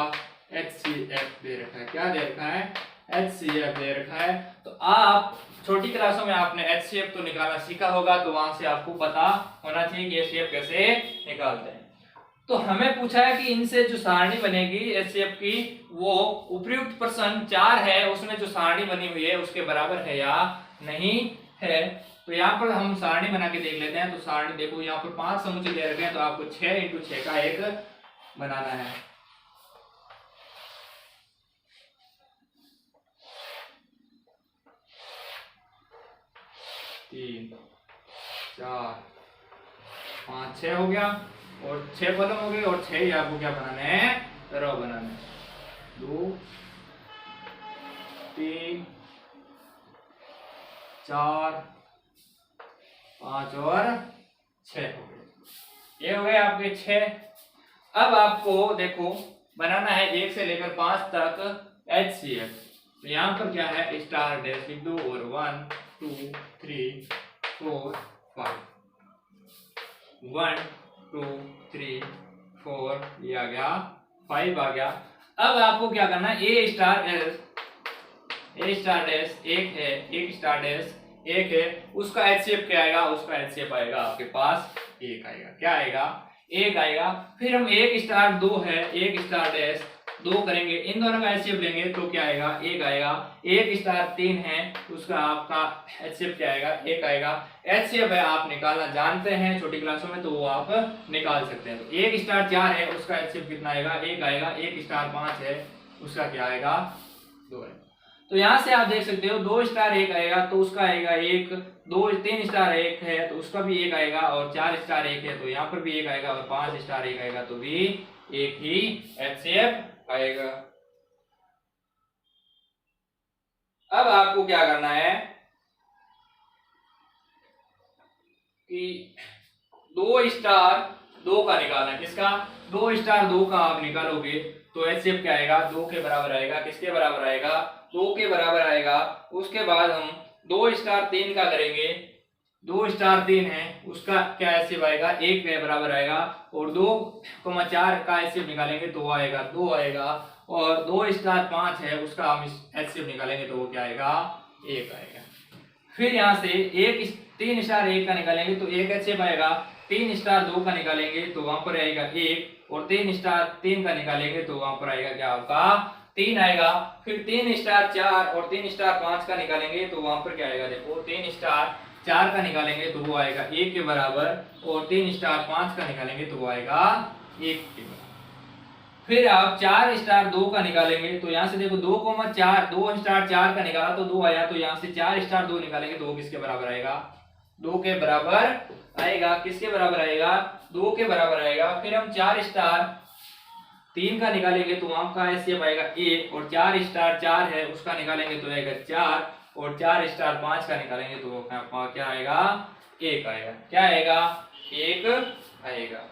HCF दे रखा है। क्या दे रखा है, HCF दे रखा है। तो आप छोटी क्लासों में आपने HCF तो निकालना सीखा होगा, तो वहां से आपको पता होना चाहिए कि HCF कैसे निकालते हैं। तो हमें पूछा है कि इनसे जो सारणी बनेगी HCF की, वो उपयुक्त प्रश्न 4 है उसमें जो सारणी बनी हुई है उसके बराबर है या नहीं है। तो यहाँ पर हम सारणी बना के देख लेते हैं। तो सारणी देखो, यहाँ पर 5 समुच्चय दे रखे हैं, तो आपको 6 × 6 का एक बनाना है। तीन 4 5 6 हो गया, और 6 कॉलम हो गए, और 6 ही आपको क्या बनाने हैं, रो बनाने हैं। 2 3 4 5 और 6 हो गए। ये हो गए आपके 6। अब आपको देखो बनाना है 1 से लेकर 5 तक HCF। तो यहाँ पर क्या है, स्टार डैश लिख दो, और 1 2 3 4 5 1 2 3 4 ये आ गया, 5 आ गया। अब आपको क्या करना है, ए स्टार डैश 1 है, 1 स्टार डैश 1 है, उसका HCF क्या आएगा, उसका HCF आएगा आपके पास 1 आएगा। क्या आएगा, 1 आएगा। फिर हम 1 स्टार 2 है, 1 स्टार डैश 2 करेंगे, इन दोनों का HCF लेंगे तो क्या आएगा, 1 आएगा। 1 स्टार 3 है, उसका आपका HCF क्या आएगा, 1 आएगा। HCF है आप निकालना जानते हैं छोटी क्लासों में, तो वो आप निकाल सकते हैं। तो 1 स्टार 4 है, उसका HCF कितना आएगा, 1 आएगा। 1 स्टार 5 है, उसका क्या आएगा, 2 है। तो यहाँ से आप देख सकते हो 2 स्टार 1 आएगा तो उसका आएगा 1, 2 3 स्टार 1 है तो उसका भी 1 आएगा, और 4 स्टार 1 है तो यहाँ पर भी 1 आएगा, और 5 स्टार 1 आएगा तो भी 1 ही HCF आएगा। अब आपको क्या करना है कि 2 स्टार 2 का निकालना है। किसका, 2 स्टार 2 का आप निकालोगे तो HCF क्या आएगा, 2 के बराबर आएगा। किसके बराबर आएगा, 2 के बराबर आएगा। उसके बाद हम 2 स्टार 3 का करेंगे, 2 स्टार 3 है उसका क्या HCF आएगा, 1 के बराबर आएगा। और 2,4 का HCF निकालेंगे तो आएगा 2 आएगा। और 2 स्टार 5 है उसका हम HCF निकालेंगे तो वो क्या आएगा, 1 आएगा। फिर यहाँ से 3 स्टार 1 का निकालेंगे तो 1 HCF आएगा, 3 स्टार 2 का निकालेंगे तो वहां पर आएगा 1, और 3 स्टार 3 का निकालेंगे तो वहां पर आएगा क्या आपका 3 आएगा। फिर 3 स्टार 4 और 3 स्टार 5 का निकालेंगे तो वहां पर क्या आएगा, देखो 3 स्टार 4 का निकालेंगे तो वो आएगा 1 के बराबर, और 3 स्टार 5 का निकालेंगे तो वो आएगा 1 के बराबर। फिर आप 4 स्टार 2 का निकालेंगे तो यहाँ से देखो 2,4, 2 स्टार 4 का निकाला तो 2 आया, तो यहाँ से 4 स्टार 2 निकालेंगे तो वो किसके बराबर आएगा, 2 के बराबर आएगा। किसके बराबर आएगा, 2 के बराबर आएगा। फिर हम 4 स्टार 3 का निकालेंगे तो वहां का HCF आएगा 1, और 4 स्टार 4 है उसका निकालेंगे तो आएगा 4, और 4 स्टार 5 का निकालेंगे तो वो क्या आएगा, 1 आएगा। क्या आएगा, 1 आएगा।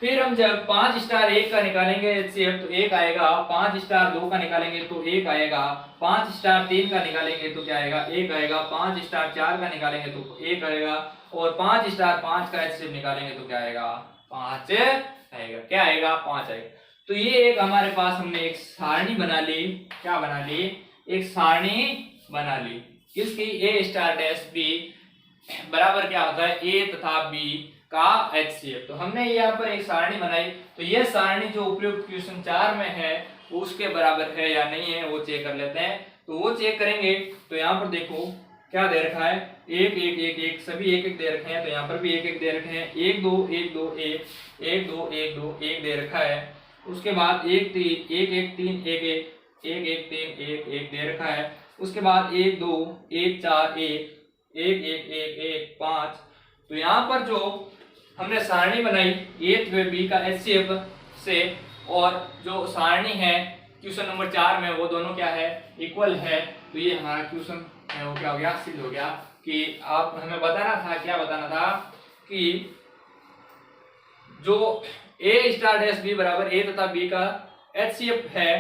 फिर हम जब 5 स्टार 1 का निकालेंगे HCF तो 1 आएगा, 5 स्टार 2 का निकालेंगे तो 1 आएगा, 5 स्टार 3 का निकालेंगे तो क्या आएगा, 1 आएगा, 5 स्टार 4 का निकालेंगे तो 1 आएगा, और 5 स्टार 5 का HCF निकालेंगे तो क्या आएगा, 5 आएगा। क्या आएगा, 5 आएगा। तो ये एक हमारे पास हमने एक सारणी बना ली। क्या बना ली, एक सारणी बना ली किसकी, A स्टार डैश B बराबर क्या होता है, A तथा B का HCF। तो हमने यहाँ पर एक सारणी बनाई, तो यह सारणी जो उपयुक्त क्वेश्चन 4 में है उसके बराबर है या नहीं है वो चेक कर लेते हैं। तो वो चेक करेंगे तो यहाँ पर देखो क्या दे रखा है, 1 1 1 1 सभी 1 1 दे रखे हैं, तो यहाँ पर भी 1 1 दे रखे हैं, 1 2 1 2 1 1 2 1 2 1 दे रखा है। उसके बाद 1 3 1 1 3 1 1 1 1 3 1 1 दे रखा है। उसके बाद 1 2 1 4 1 1 1 1 1 5। तो यहाँ पर जो हमने सारणी बनाई A व B का HCF से, और जो सारणी है क्वेश्चन नंबर 4 में वो दोनों क्या है, इक्वल है। तो ये हमारा क्वेश्चन है वो क्या हो गया, सिद्ध हो गया कि आप हमें बताना था, क्या बताना था कि जो A स्टार डैश B बराबर A तथा B का HCF है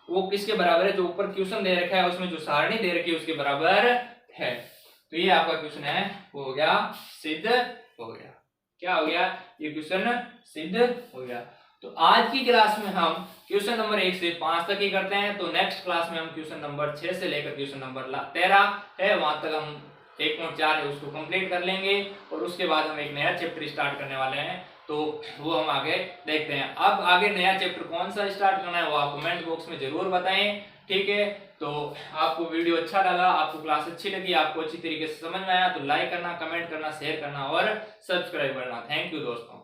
वो किसके बराबर है, जो ऊपर क्वेश्चन दे रखा है उसमें जो सारणी दे रखी है उसके बराबर है। तो ये आपका क्वेश्चन है वो हो गया, सिद्ध हो गया। क्या हो गया, ये क्वेश्चन सिद्ध हो गया। तो आज की क्लास में हम क्वेश्चन नंबर 1 से 5 तक ही करते हैं। तो नेक्स्ट क्लास में हम क्वेश्चन नंबर 6 से लेकर क्वेश्चन नंबर 13 है वहां तक हम 1.4 है उसको कंप्लीट कर लेंगे, और उसके बाद हम एक नया चैप्टर स्टार्ट करने वाले हैं। तो वो हम आगे देखते हैं। अब आगे नया चैप्टर कौन सा स्टार्ट करना है वो आप कमेंट बॉक्स में जरूर बताएं, ठीक है। तो आपको वीडियो अच्छा लगा, आपको क्लास अच्छी लगी, आपको अच्छी तरीके से समझ में आया तो लाइक करना, कमेंट करना, शेयर करना और सब्सक्राइब करना। थैंक यू दोस्तों।